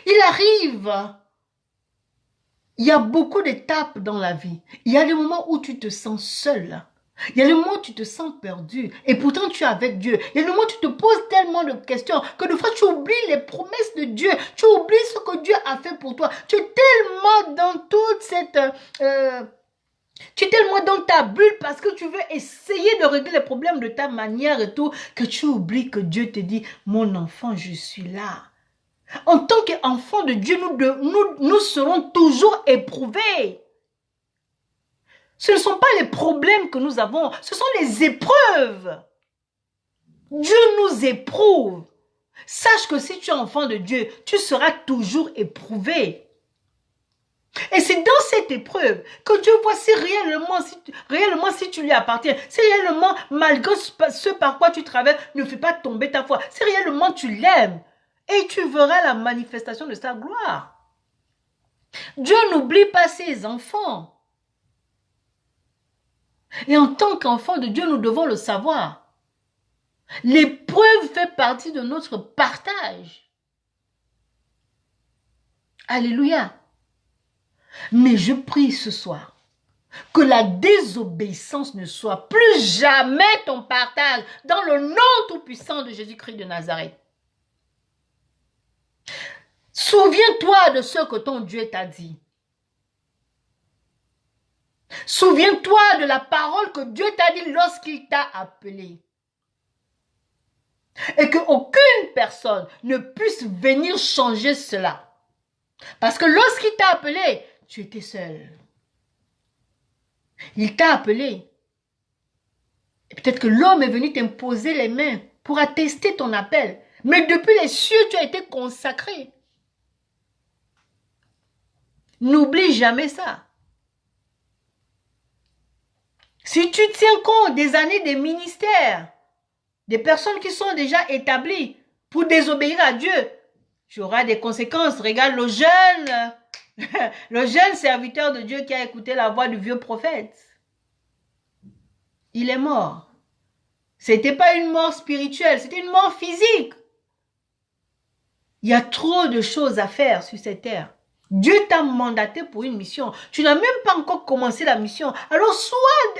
Il arrive. Il y a beaucoup d'étapes dans la vie. Il y a des moments où tu te sens seul. Il y a des moments où tu te sens perdu. Et pourtant, tu es avec Dieu. Il y a des moments où tu te poses tellement de questions que des fois, tu oublies les promesses de Dieu. Tu oublies ce que Dieu a fait pour toi. Tu es tellement dans toute cette... tu es tellement dans ta bulle parce que tu veux essayer de régler les problèmes de ta manière et tout, que tu oublies que Dieu te dit, mon enfant, je suis là. En tant qu'enfants de Dieu, nous serons toujours éprouvés. Ce ne sont pas les problèmes que nous avons, ce sont les épreuves. Dieu nous éprouve. Sache que si tu es enfant de Dieu, tu seras toujours éprouvé. Et c'est dans cette épreuve que Dieu voit si réellement si tu lui appartiens, si réellement, malgré ce par quoi tu traverses, ne fais pas tomber ta foi, si réellement tu l'aimes, et tu verras la manifestation de sa gloire. Dieu n'oublie pas ses enfants. Et en tant qu'enfant de Dieu, nous devons le savoir. L'épreuve fait partie de notre partage. Alléluia. Mais je prie ce soir que la désobéissance ne soit plus jamais ton partage dans le nom tout-puissant de Jésus-Christ de Nazareth. Souviens-toi de ce que ton Dieu t'a dit. Souviens-toi de la parole que Dieu t'a dit lorsqu'il t'a appelé. Et qu'aucune personne ne puisse venir changer cela. Parce que lorsqu'il t'a appelé, tu étais seul. Il t'a appelé. Et peut-être que l'homme est venu t'imposer les mains pour attester ton appel. Mais depuis les cieux, tu as été consacré. N'oublie jamais ça. Si tu tiens compte des années des ministères, des personnes qui sont déjà établies pour désobéir à Dieu, tu auras des conséquences. Regarde le jeune serviteur de Dieu qui a écouté la voix du vieux prophète. Il est mort. C'était pas une mort spirituelle, c'était une mort physique. Il y a trop de choses à faire sur cette terre. Dieu t'a mandaté pour une mission. Tu n'as même pas encore commencé la mission. Alors sois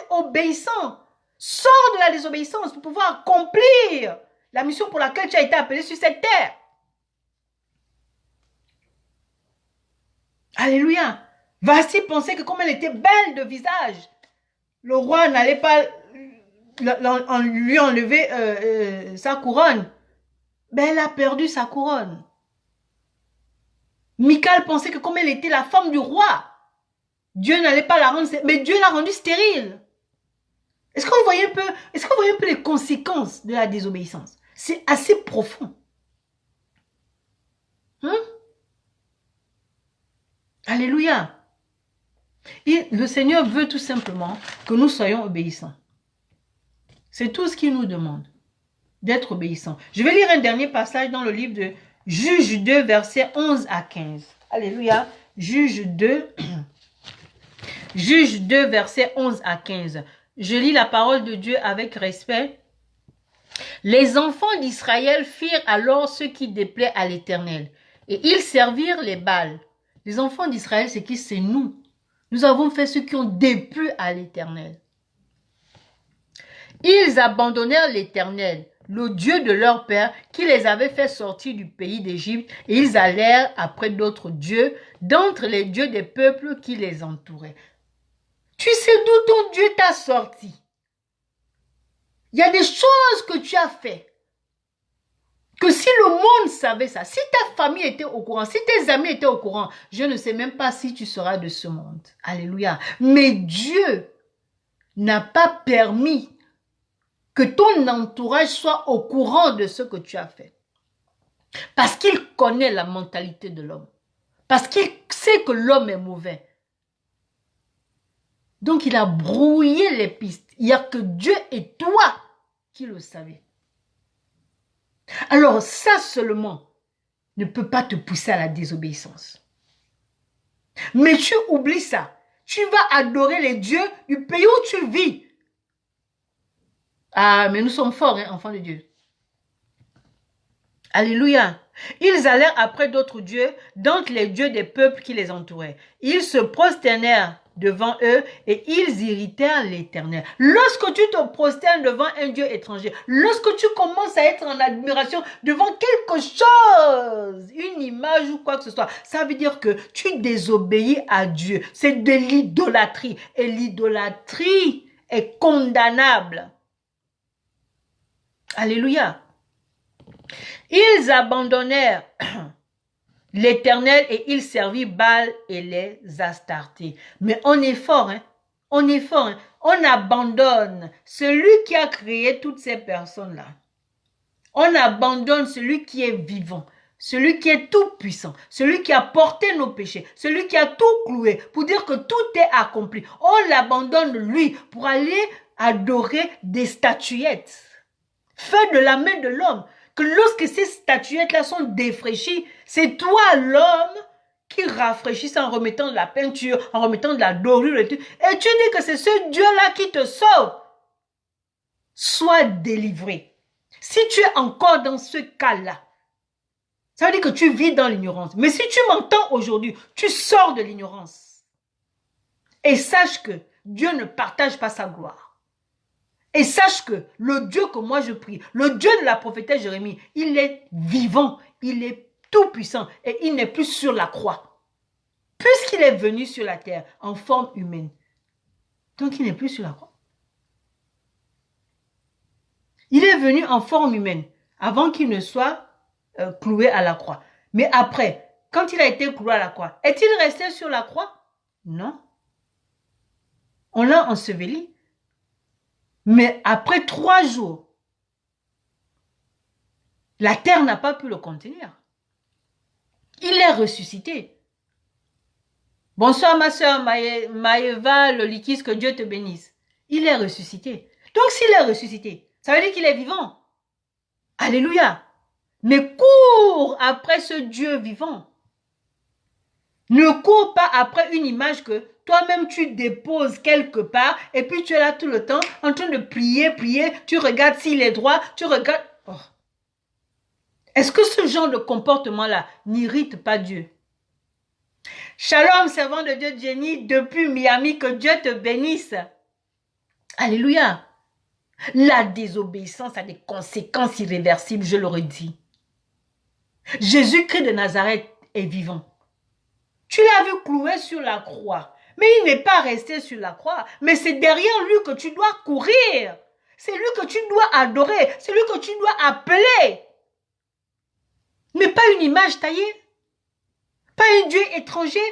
obéissant. Sors de la désobéissance pour pouvoir accomplir la mission pour laquelle tu as été appelé sur cette terre. Alléluia. Vasti pensait que comme elle était belle de visage, le roi n'allait pas lui enlever sa couronne. Ben, elle a perdu sa couronne. Michal pensait que comme elle était la femme du roi, Dieu n'allait pas la rendre, mais Dieu l'a rendue stérile. Est-ce qu'on voyait un peu les conséquences de la désobéissance? C'est assez profond. Alléluia. Et le Seigneur veut tout simplement que nous soyons obéissants. C'est tout ce qu'il nous demande, d'être obéissants. Je vais lire un dernier passage dans le livre de Juge 2, versets 11 à 15. Alléluia. Juge 2, Juge 2, versets 11 à 15. Je lis la parole de Dieu avec respect. Les enfants d'Israël firent alors ce qui déplaît à l'Éternel, et ils servirent les Baals. Les enfants d'Israël, c'est qui? C'est nous. Nous avons fait ce qui ont déplu à l'Éternel. Ils abandonnèrent l'Éternel, le Dieu de leur père, qui les avait fait sortir du pays d'Égypte, et ils allèrent après d'autres dieux, d'entre les dieux des peuples qui les entouraient. Tu sais d'où ton Dieu t'a sorti. Il y a des choses que tu as fait. Que si le monde savait ça, si ta famille était au courant, si tes amis étaient au courant, je ne sais même pas si tu seras de ce monde. Alléluia. Mais Dieu n'a pas permis que ton entourage soit au courant de ce que tu as fait. Parce qu'il connaît la mentalité de l'homme. Parce qu'il sait que l'homme est mauvais. Donc il a brouillé les pistes. Il n'y a que Dieu et toi qui le savez. Alors ça seulement ne peut pas te pousser à la désobéissance. Mais tu oublies ça. Tu vas adorer les dieux du pays où tu vis. Ah, mais nous sommes forts, hein, enfants de Dieu. Alléluia. Ils allèrent après d'autres dieux, donc les dieux des peuples qui les entouraient. Ils se prosternèrent devant eux et ils irritèrent l'Éternel. Lorsque tu te prosternes devant un dieu étranger, lorsque tu commences à être en admiration devant quelque chose, une image ou quoi que ce soit, ça veut dire que tu désobéis à Dieu. C'est de l'idolâtrie et l'idolâtrie est condamnable. Alléluia. Ils abandonnèrent l'Éternel et ils servirent Baal et les Astartés. Mais on est fort, hein? On est fort, hein? On abandonne celui qui a créé toutes ces personnes-là. On abandonne celui qui est vivant, celui qui est tout puissant, celui qui a porté nos péchés, celui qui a tout cloué pour dire que tout est accompli. On l'abandonne lui pour aller adorer des statuettes faites de la main de l'homme. Que lorsque ces statuettes-là sont défraîchies, c'est toi l'homme qui rafraîchit en remettant de la peinture, en remettant de la dorure et tout. Et tu dis que c'est ce Dieu-là qui te sauve. Sois délivré. Si tu es encore dans ce cas-là, ça veut dire que tu vis dans l'ignorance. Mais si tu m'entends aujourd'hui, tu sors de l'ignorance. Et sache que Dieu ne partage pas sa gloire. Et sache que le Dieu que moi je prie, le Dieu de la prophétesse Jérémie, il est vivant, il est tout puissant et il n'est plus sur la croix. Puisqu'il est venu sur la terre en forme humaine. Donc il n'est plus sur la croix. Il est venu en forme humaine avant qu'il ne soit cloué à la croix. Mais après, quand il a été cloué à la croix, est-il resté sur la croix? Non. On l'a enseveli. Mais après 3 jours, la terre n'a pas pu le contenir. Il est ressuscité. Bonsoir ma soeur Maëva Lolikis, que Dieu te bénisse. Il est ressuscité. Donc s'il est ressuscité, ça veut dire qu'il est vivant. Alléluia. Mais cours après ce Dieu vivant. Ne cours pas après une image que toi-même tu déposes quelque part et puis tu es là tout le temps en train de prier, tu regardes s'il est droit, tu regardes... Oh. Est-ce que ce genre de comportement-là n'irrite pas Dieu? Shalom, servant de Dieu Jenny, depuis Miami, que Dieu te bénisse. Alléluia. La désobéissance a des conséquences irréversibles, je le redis. Jésus-Christ de Nazareth est vivant. Tu l'as vu cloué sur la croix. Mais il n'est pas resté sur la croix. Mais c'est derrière lui que tu dois courir. C'est lui que tu dois adorer. C'est lui que tu dois appeler. Mais pas une image taillée. Pas un Dieu étranger.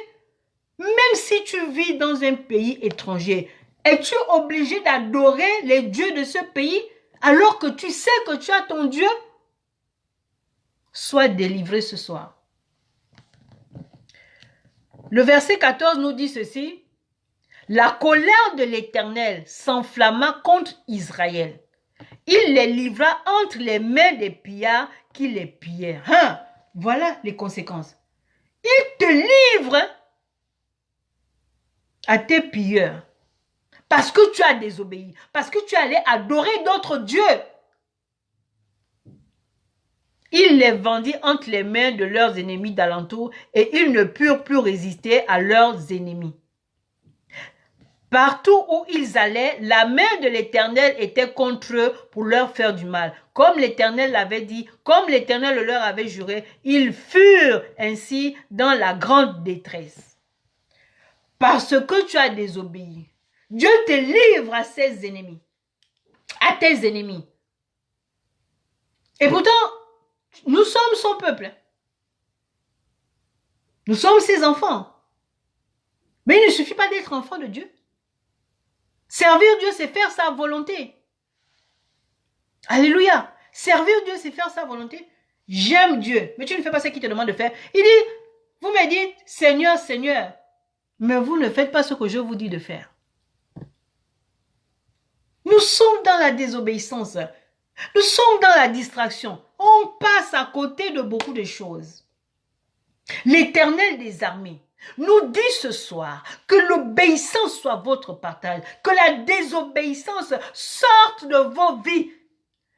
Même si tu vis dans un pays étranger, es-tu obligé d'adorer les dieux de ce pays alors que tu sais que tu as ton Dieu? Sois délivré ce soir. Le verset 14 nous dit ceci. La colère de l'Éternel s'enflamma contre Israël. Il les livra entre les mains des pillards qui les pillèrent. Hein? Voilà les conséquences. Il te livre à tes pilleurs parce que tu as désobéi, parce que tu allais adorer d'autres dieux. Il les vendit entre les mains de leurs ennemis d'alentour et ils ne purent plus résister à leurs ennemis. Partout où ils allaient, la main de l'Éternel était contre eux pour leur faire du mal. Comme l'Éternel l'avait dit, comme l'Éternel leur avait juré, ils furent ainsi dans la grande détresse. Parce que tu as désobéi, Dieu te livre à ses ennemis, à tes ennemis. Et pourtant, nous sommes son peuple. Nous sommes ses enfants. Mais il ne suffit pas d'être enfant de Dieu. Servir Dieu, c'est faire sa volonté. Alléluia. Servir Dieu, c'est faire sa volonté. J'aime Dieu, mais tu ne fais pas ce qu'il te demande de faire. Il dit, vous me dites, Seigneur, Seigneur, mais vous ne faites pas ce que je vous dis de faire. Nous sommes dans la désobéissance. Nous sommes dans la distraction. On passe à côté de beaucoup de choses. L'Éternel des armées nous dit ce soir que l'obéissance soit votre partage, que la désobéissance sorte de vos vies.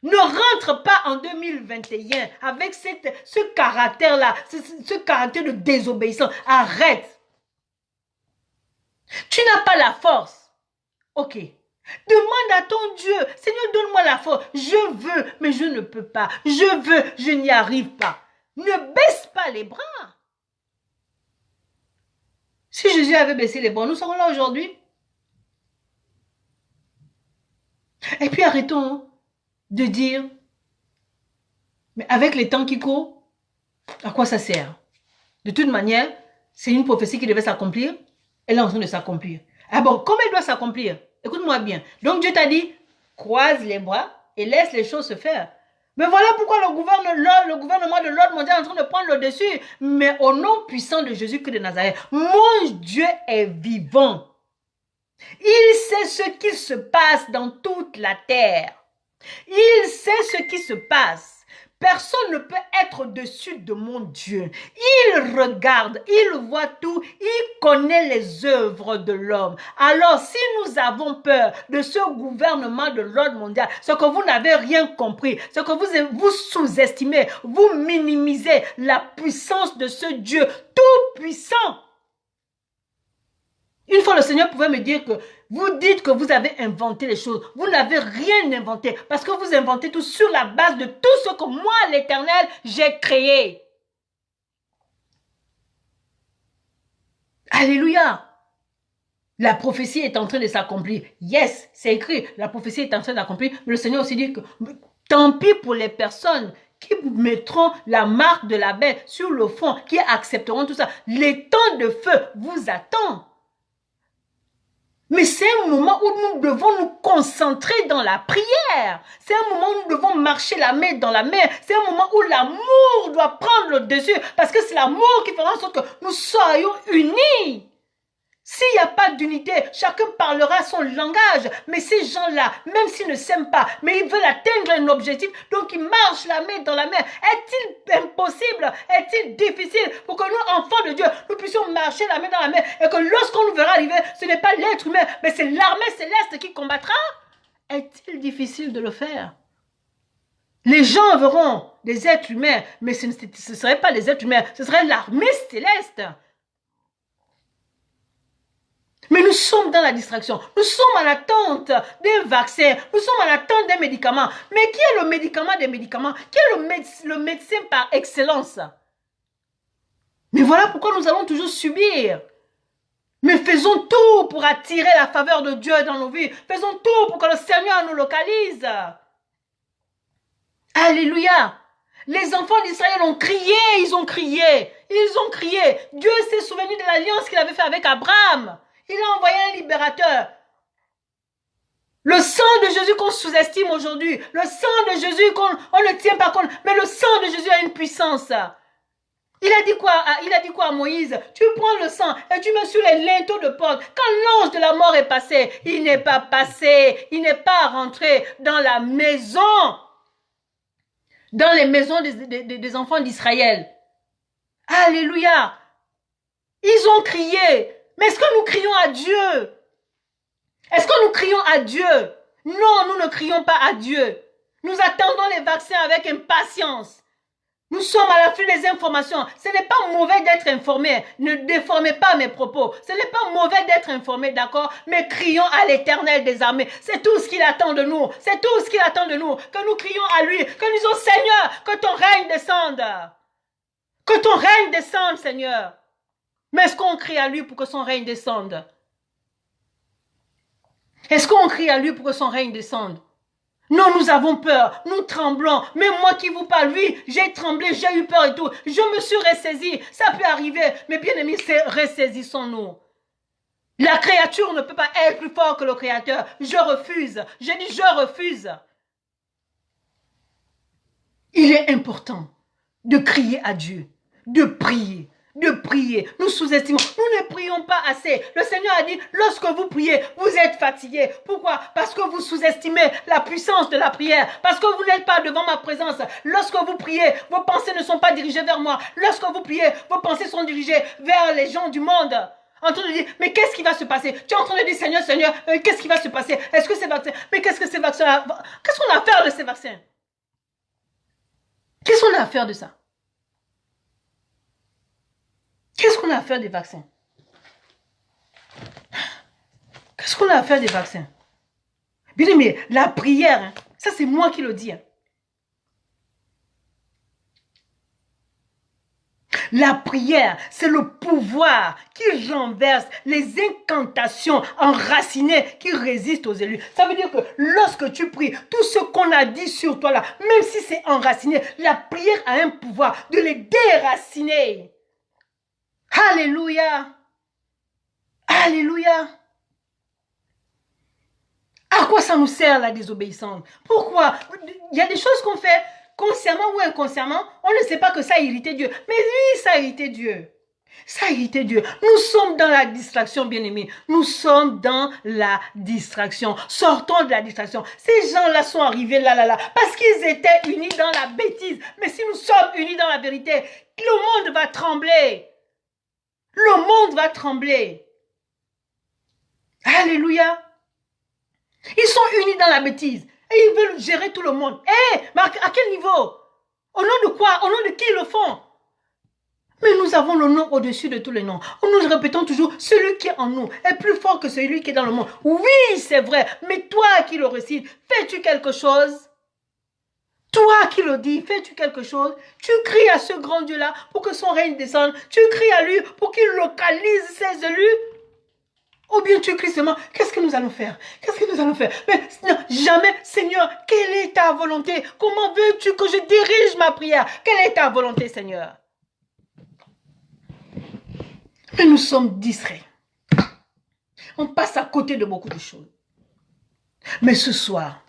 Ne rentre pas en 2021 avec ce caractère-là, ce caractère de désobéissance. Arrête. Tu n'as pas la force. Ok. Demande à ton Dieu, Seigneur, donne-moi la force. Je veux, mais je ne peux pas. Je veux, je n'y arrive pas. Ne baisse pas les bras. Si Jésus avait baissé les bras, nous serons là aujourd'hui. Et puis arrêtons de dire, mais avec les temps qui courent, à quoi ça sert? De toute manière, c'est une prophétie qui devait s'accomplir. Elle est en train de s'accomplir. Ah bon, comment elle doit s'accomplir? Écoute-moi bien. Donc Dieu t'a dit, croise les bras et laisse les choses se faire. Mais voilà pourquoi le gouvernement de l'ordre mondial est en train de prendre le dessus. Mais au nom puissant de Jésus-Christ de Nazareth, mon Dieu est vivant. Il sait ce qui se passe dans toute la terre. Il sait ce qui se passe. Personne ne peut être au-dessus de mon Dieu. Il regarde, il voit tout, il connaît les œuvres de l'homme. Alors, si nous avons peur de ce gouvernement de l'ordre mondial, c'est que vous n'avez rien compris, c'est que vous sous-estimez, vous minimisez la puissance de ce Dieu tout-puissant. Une fois, le Seigneur pouvait me dire que vous dites que vous avez inventé les choses. Vous n'avez rien inventé parce que vous inventez tout sur la base de tout ce que moi, l'Éternel, j'ai créé. Alléluia. La prophétie est en train de s'accomplir. Yes, c'est écrit. La prophétie est en train d'accomplir. Mais le Seigneur aussi dit que tant pis pour les personnes qui mettront la marque de la bête sur le front, qui accepteront tout ça. Les temps de feu vous attendent. Mais c'est un moment où nous devons nous concentrer dans la prière. C'est un moment où nous devons marcher la main dans la main. C'est un moment où l'amour doit prendre le dessus. Parce que c'est l'amour qui fera en sorte que nous soyons unis. S'il n'y a pas d'unité, chacun parlera son langage. Mais ces gens-là, même s'ils ne s'aiment pas, mais ils veulent atteindre un objectif, donc ils marchent la main dans la main. Est-il impossible, est-il difficile pour que nous, enfants de Dieu, nous puissions marcher la main dans la main et que lorsqu'on nous verra arriver, ce n'est pas l'être humain, mais c'est l'armée céleste qui combattra? Est-il difficile de le faire? Les gens verront des êtres humains, mais ce ne serait pas des êtres humains, ce serait l'armée céleste. Mais nous sommes dans la distraction. Nous sommes en attente d'un vaccin. Nous sommes en attente d'un médicament. Mais qui est le médicament des médicaments? Qui est le médecin par excellence? Mais voilà pourquoi nous allons toujours subir. Mais faisons tout pour attirer la faveur de Dieu dans nos vies. Faisons tout pour que le Seigneur nous localise. Alléluia. Les enfants d'Israël ont crié, ils ont crié. Ils ont crié. Dieu s'est souvenu de l'alliance qu'il avait fait avec Abraham. Il a envoyé un libérateur. Le sang de Jésus qu'on sous-estime aujourd'hui. Le sang de Jésus qu'on ne tient pas compte. Mais le sang de Jésus a une puissance. Il a dit quoi à Moïse? Tu prends le sang et tu mets sur les linteaux de porte. Quand l'ange de la mort est passé, il n'est pas passé. Il n'est pas rentré dans la maison. Dans les maisons des enfants d'Israël. Alléluia. Ils ont crié. Mais est-ce que nous crions à Dieu? Est-ce que nous crions à Dieu? Non, nous ne crions pas à Dieu. Nous attendons les vaccins avec impatience. Nous sommes à l'affût des informations. Ce n'est pas mauvais d'être informé. Ne déformez pas mes propos. Ce n'est pas mauvais d'être informé, d'accord? Mais crions à l'Éternel des armées. C'est tout ce qu'il attend de nous. C'est tout ce qu'il attend de nous. Que nous crions à lui. Que nous disons, Seigneur, que ton règne descende. Que ton règne descende, Seigneur. Mais est-ce qu'on crie à lui pour que son règne descende? Est-ce qu'on crie à lui pour que son règne descende? Non, nous avons peur, nous tremblons. Même moi qui vous parle, oui, j'ai tremblé, j'ai eu peur et tout. Je me suis ressaisi, ça peut arriver. Mais bien aimés, ressaisissons-nous. La créature ne peut pas être plus fort que le Créateur. Je refuse, j'ai dit je refuse. Il est important de crier à Dieu, de prier. Nous sous-estimons, nous ne prions pas assez. Le Seigneur a dit, lorsque vous priez, vous êtes fatigués. Pourquoi? Parce que vous sous-estimez la puissance de la prière. Parce que vous n'êtes pas devant ma présence. Lorsque vous priez, vos pensées ne sont pas dirigées vers moi. Lorsque vous priez, vos pensées sont dirigées vers les gens du monde. En train de dire, mais qu'est-ce qui va se passer? Tu es en train de dire, Seigneur, qu'est-ce qui va se passer? Est-ce que ces vaccins, mais qu'est-ce que ces vaccins, qu'est-ce qu'on a à faire de ces vaccins? Qu'est-ce qu'on a à faire de ça? Qu'est-ce qu'on a à faire des vaccins? Qu'est-ce qu'on a à faire des vaccins? Bien aimé, la prière, hein, ça c'est moi qui le dis. Hein. La prière, c'est le pouvoir qui renverse les incantations enracinées qui résistent aux élus. Ça veut dire que lorsque tu pries, tout ce qu'on a dit sur toi là, même si c'est enraciné, la prière a un pouvoir de les déraciner. Alléluia. Alléluia. À quoi ça nous sert la désobéissance? Pourquoi? Il y a des choses qu'on fait consciemment ou inconsciemment, on ne sait pas que ça a irrité Dieu. Mais oui, ça a irrité Dieu. Ça a irrité Dieu. Nous sommes dans la distraction, bien-aimés. Nous sommes dans la distraction. Sortons de la distraction. Ces gens-là sont arrivés là, parce qu'ils étaient unis dans la bêtise. Mais si nous sommes unis dans la vérité, le monde va trembler. Le monde va trembler. Alléluia. Ils sont unis dans la bêtise. Et ils veulent gérer tout le monde. Mais à quel niveau? Au nom de quoi? Au nom de qui ils le font? Mais nous avons le nom au-dessus de tous les noms. Nous répétons toujours, celui qui est en nous est plus fort que celui qui est dans le monde. Oui, c'est vrai. Mais toi qui le récites, fais-tu quelque chose? Toi qui le dis, fais-tu quelque chose? Tu cries à ce grand Dieu-là pour que son règne descende. Tu cries à lui pour qu'il localise ses élus. Ou bien tu cries seulement, qu'est-ce que nous allons faire? Qu'est-ce que nous allons faire? Mais non, jamais, Seigneur, quelle est ta volonté? Comment veux-tu que je dirige ma prière? Quelle est ta volonté, Seigneur? Mais nous sommes distraits. On passe à côté de beaucoup de choses. Mais ce soir,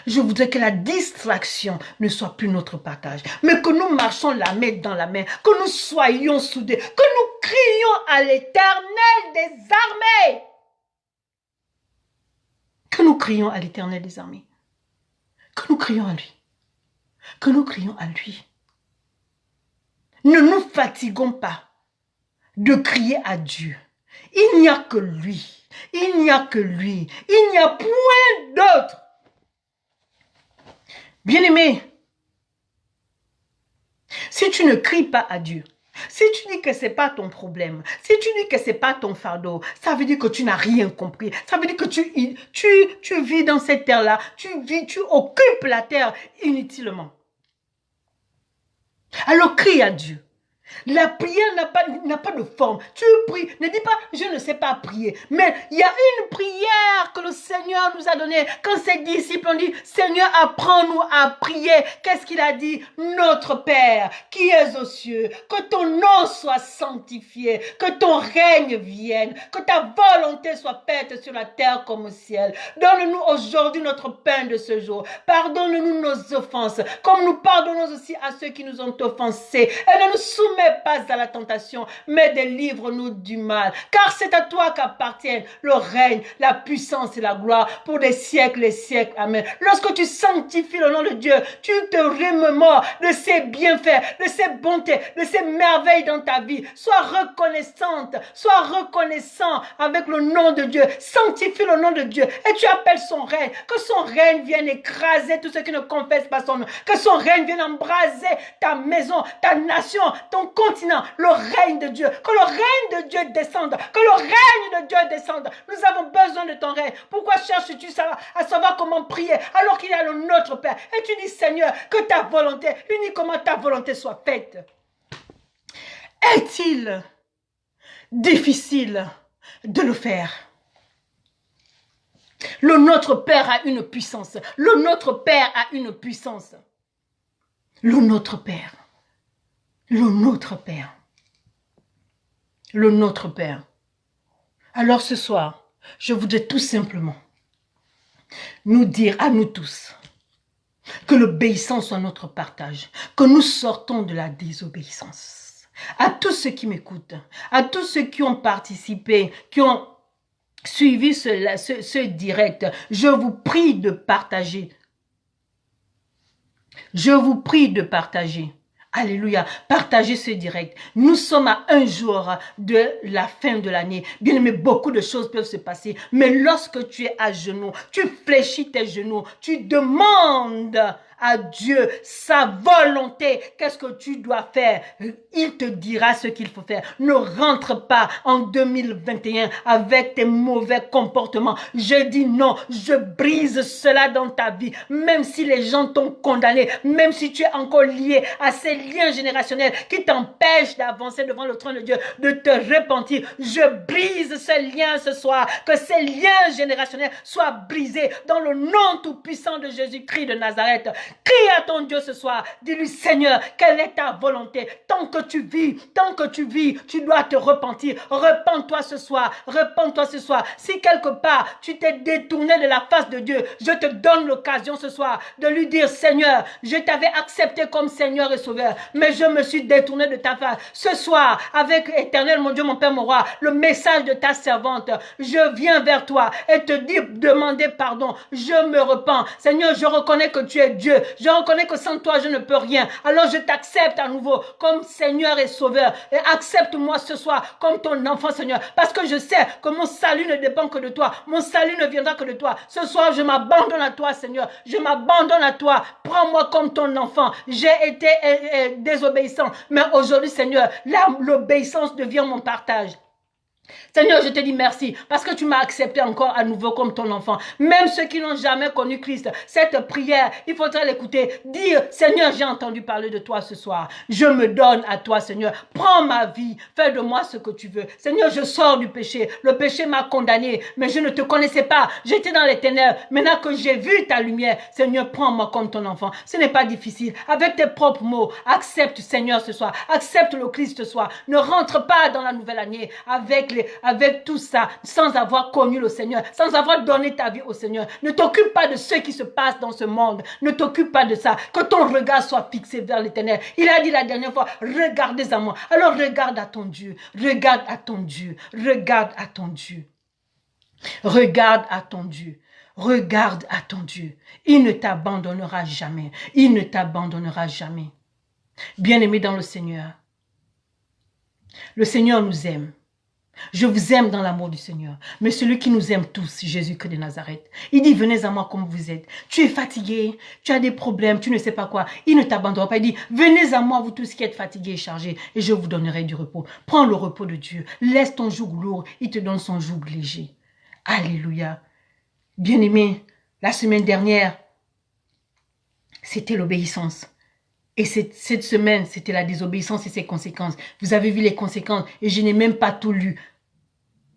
je voudrais que la distraction ne soit plus notre partage, mais que nous marchons la main dans la main, que nous soyons soudés, que nous crions à l'Éternel des armées. Que nous crions à l'Éternel des armées. Que nous crions à lui. Que nous crions à lui. Ne nous fatiguons pas de crier à Dieu. Il n'y a que lui. Il n'y a que lui. Il n'y a point d'autre. Bien-aimé, si tu ne cries pas à Dieu, si tu dis que ce n'est pas ton problème, si tu dis que ce n'est pas ton fardeau, ça veut dire que tu n'as rien compris. Ça veut dire que tu vis dans cette terre-là, tu occupes la terre inutilement. Alors crie à Dieu. La prière n'a pas de forme. Tu pries, ne dis pas je ne sais pas prier. Mais il y a une prière que le Seigneur nous a donnée. Quand ses disciples ont dit Seigneur, apprends-nous à prier. Qu'est-ce qu'il a dit? Notre Père qui es aux cieux, que ton nom soit sanctifié, que ton règne vienne, que ta volonté soit faite sur la terre comme au ciel. Donne-nous aujourd'hui notre pain de ce jour. Pardonne-nous nos offenses, comme nous pardonnons aussi à ceux qui nous ont offensés. Et ne nous soumets pas à la tentation, mais délivre-nous du mal. Car c'est à toi qu'appartiennent le règne, la puissance et la gloire pour des siècles et siècles. Amen. Lorsque tu sanctifies le nom de Dieu, tu te remémores de ses bienfaits, de ses bontés, de ses merveilles dans ta vie. Sois reconnaissante, sois reconnaissant avec le nom de Dieu. Sanctifie le nom de Dieu et tu appelles son règne. Que son règne vienne écraser tous ceux qui ne confessent pas son nom. Que son règne vienne embraser ta maison, ta nation, ton continent, le règne de Dieu. Que le règne de Dieu descende. Que le règne de Dieu descende. Nous avons besoin de ton règne. Pourquoi cherches-tu à savoir comment prier alors qu'il y a le Notre Père? Et tu dis Seigneur, que ta volonté, uniquement ta volonté soit faite. Est-il difficile de le faire? Le Notre Père a une puissance. Le Notre Père a une puissance. Le Notre Père. Le Notre Père. Le Notre Père. Alors ce soir, je voudrais tout simplement nous dire à nous tous que l'obéissance soit notre partage, que nous sortons de la désobéissance. À tous ceux qui m'écoutent, à tous ceux qui ont participé, qui ont suivi ce direct, je vous prie de partager. Je vous prie de partager. Alléluia, partagez ce direct. Nous sommes à un jour de la fin de l'année. Bien aimé, beaucoup de choses peuvent se passer. Mais lorsque tu es à genoux, tu fléchis tes genoux, tu demandes à Dieu sa volonté. Qu'est-ce que tu dois faire? Il te dira ce qu'il faut faire. Ne rentre pas en 2021 avec tes mauvais comportements. Je dis non, je brise cela dans ta vie. Même si les gens t'ont condamné, même si tu es encore lié à ces liens générationnels qui t'empêchent d'avancer devant le trône de Dieu, de te repentir, je brise ces liens ce soir. Que ces liens générationnels soient brisés dans le nom tout-puissant de Jésus-Christ de Nazareth. Crie à ton Dieu ce soir. Dis-lui, Seigneur, quelle est ta volonté? Tant que tu vis, tu dois te repentir. Repends-toi ce soir. Repends-toi ce soir. Si quelque part, tu t'es détourné de la face de Dieu, je te donne l'occasion ce soir de lui dire, Seigneur, je t'avais accepté comme Seigneur et Sauveur, mais je me suis détourné de ta face. Ce soir, avec Éternel, mon Dieu, mon Père, mon Roi, le message de ta servante, je viens vers toi et te dire, demander pardon. Je me repens. Seigneur, je reconnais que tu es Dieu. Je reconnais que sans toi, je ne peux rien. Alors je t'accepte à nouveau comme Seigneur et Sauveur. Et accepte-moi ce soir comme ton enfant, Seigneur. Parce que je sais que mon salut ne dépend que de toi. Mon salut ne viendra que de toi. Ce soir, je m'abandonne à toi, Seigneur. Je m'abandonne à toi. Prends-moi comme ton enfant. J'ai été désobéissant. Mais aujourd'hui, Seigneur, l'obéissance devient mon partage. Seigneur, je te dis merci parce que tu m'as accepté encore à nouveau comme ton enfant. Même ceux qui n'ont jamais connu Christ, cette prière, il faudrait l'écouter. Dire, Seigneur, j'ai entendu parler de toi ce soir. Je me donne à toi, Seigneur. Prends ma vie. Fais de moi ce que tu veux. Seigneur, je sors du péché. Le péché m'a condamné, mais je ne te connaissais pas. J'étais dans les ténèbres. Maintenant que j'ai vu ta lumière, Seigneur, prends-moi comme ton enfant. Ce n'est pas difficile. Avec tes propres mots, accepte, Seigneur, ce soir. Accepte le Christ ce soir. Ne rentre pas dans la nouvelle année avec tout ça, sans avoir connu le Seigneur, sans avoir donné ta vie au Seigneur. Ne t'occupe pas de ce qui se passe dans ce monde. Ne t'occupe pas de ça. Que ton regard soit fixé vers l'Éternel. Il a dit la dernière fois, regardez à moi. Alors regarde à ton Dieu. Regarde à ton Dieu. Regarde à ton Dieu. Regarde à ton Dieu. Regarde à ton Dieu. Il ne t'abandonnera jamais. Il ne t'abandonnera jamais. Bien-aimé dans le Seigneur, le Seigneur nous aime. Je vous aime dans l'amour du Seigneur. Mais celui qui nous aime tous, Jésus-Christ de Nazareth, il dit, venez à moi comme vous êtes. Tu es fatigué, tu as des problèmes, tu ne sais pas quoi. Il ne t'abandonnera pas. Il dit, venez à moi, vous tous qui êtes fatigués et chargés, et je vous donnerai du repos. Prends le repos de Dieu. Laisse ton joug lourd, il te donne son joug léger. Alléluia. Bien-aimé, la semaine dernière, c'était l'obéissance. Et cette semaine, c'était la désobéissance et ses conséquences. Vous avez vu les conséquences et je n'ai même pas tout lu.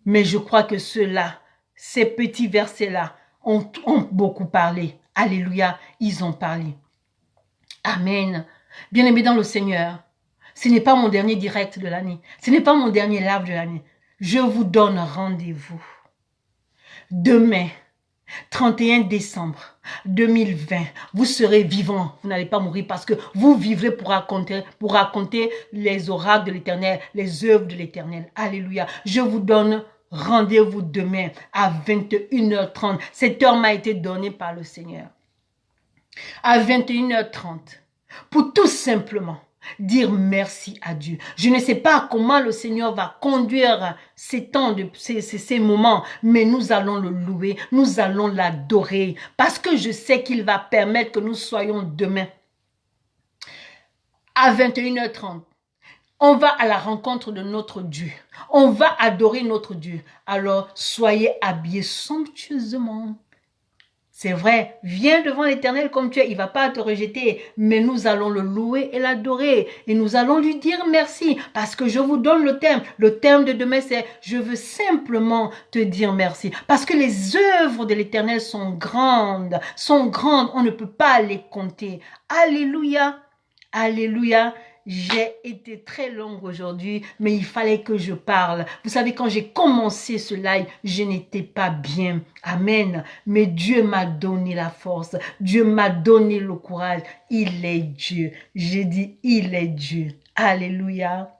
Mais je crois que ceux-là, ces petits versets-là, ont beaucoup parlé. Alléluia, ils ont parlé. Amen. Bien-aimé dans le Seigneur, ce n'est pas mon dernier direct de l'année. Ce n'est pas mon dernier live de l'année. Je vous donne rendez-vous. Demain, 31 décembre 2020, vous serez vivant, vous n'allez pas mourir parce que vous vivrez pour raconter les oracles de l'Éternel, les œuvres de l'Éternel. Alléluia. Je vous donne rendez-vous demain à 21h30. Cette heure m'a été donnée par le Seigneur. À 21h30, pour tout simplement dire merci à Dieu. Je ne sais pas comment le Seigneur va conduire ces temps, ces moments, mais nous allons le louer, nous allons l'adorer, parce que je sais qu'il va permettre que nous soyons demain à 21h30. On va à la rencontre de notre Dieu. On va adorer notre Dieu. Alors, soyez habillés somptueusement. C'est vrai, viens devant l'Éternel comme tu es, il ne va pas te rejeter, mais nous allons le louer et l'adorer. Et nous allons lui dire merci, parce que je vous donne le thème. Le thème de demain, c'est « Je veux simplement te dire merci ». Parce que les œuvres de l'Éternel sont grandes, on ne peut pas les compter. Alléluia, alléluia. J'ai été très longue aujourd'hui, mais il fallait que je parle. Vous savez, quand j'ai commencé ce live, je n'étais pas bien. Amen. Mais Dieu m'a donné la force. Dieu m'a donné le courage. Il est Dieu. J'ai dit, il est Dieu. Alléluia.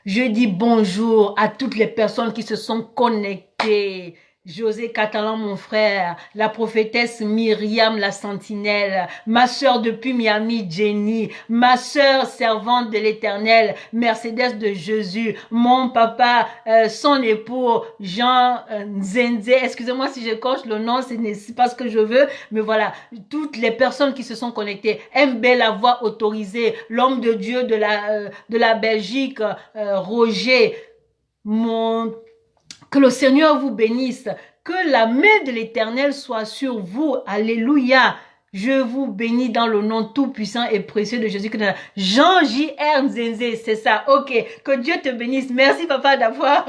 Je dis bonjour à toutes les personnes qui se sont connectées. José Catalan, mon frère, la prophétesse Myriam, la sentinelle, ma sœur depuis Miami, Jenny, ma sœur servante de l'Éternel, Mercedes de Jésus, mon papa, son époux, Jean Nzenze, excusez-moi si je coche le nom, c'est pas ce que je veux, mais voilà, toutes les personnes qui se sont connectées, MB la voix autorisée, l'homme de Dieu de la Belgique, Roger, que le Seigneur vous bénisse. Que la main de l'Éternel soit sur vous. Alléluia. Je vous bénis dans le nom tout puissant et précieux de Jésus. Jean J.R. Nzenze, c'est ça. Ok. Que Dieu te bénisse. Merci papa d'avoir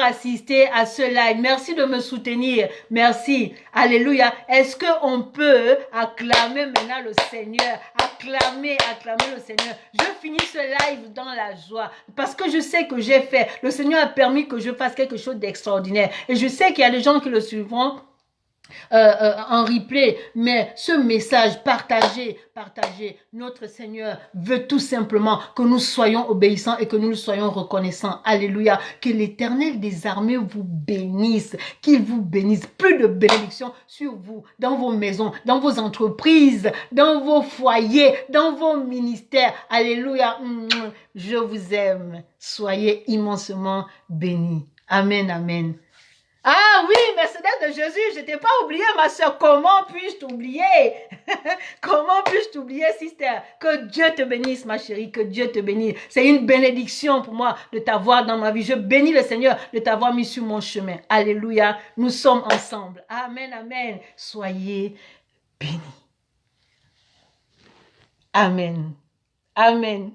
assisté à ce live. Merci de me soutenir. Merci. Alléluia. Est-ce qu'on peut acclamer maintenant le Seigneur? Acclamer le Seigneur. Je finis ce live dans la joie parce que je sais que j'ai fait. Le Seigneur a permis que je fasse quelque chose d'extraordinaire. Et je sais qu'il y a des gens qui le suivront en replay, mais ce message partagé, notre Seigneur veut tout simplement que nous soyons obéissants et que nous soyons reconnaissants. Alléluia. Que l'Éternel des armées vous bénisse, qu'il vous bénisse. Plus de bénédictions sur vous, dans vos maisons, dans vos entreprises, dans vos foyers, dans vos ministères. Alléluia. Je vous aime. Soyez immensement bénis. Amen, amen. Ah oui, Mercedes de Jésus, je t'ai pas oublié, ma soeur. Comment puis-je t'oublier? Comment puis-je t'oublier, sister? Que Dieu te bénisse, ma chérie, que Dieu te bénisse. C'est une bénédiction pour moi de t'avoir dans ma vie. Je bénis le Seigneur de t'avoir mis sur mon chemin. Alléluia, nous sommes ensemble. Amen, amen. Soyez bénis. Amen. Amen.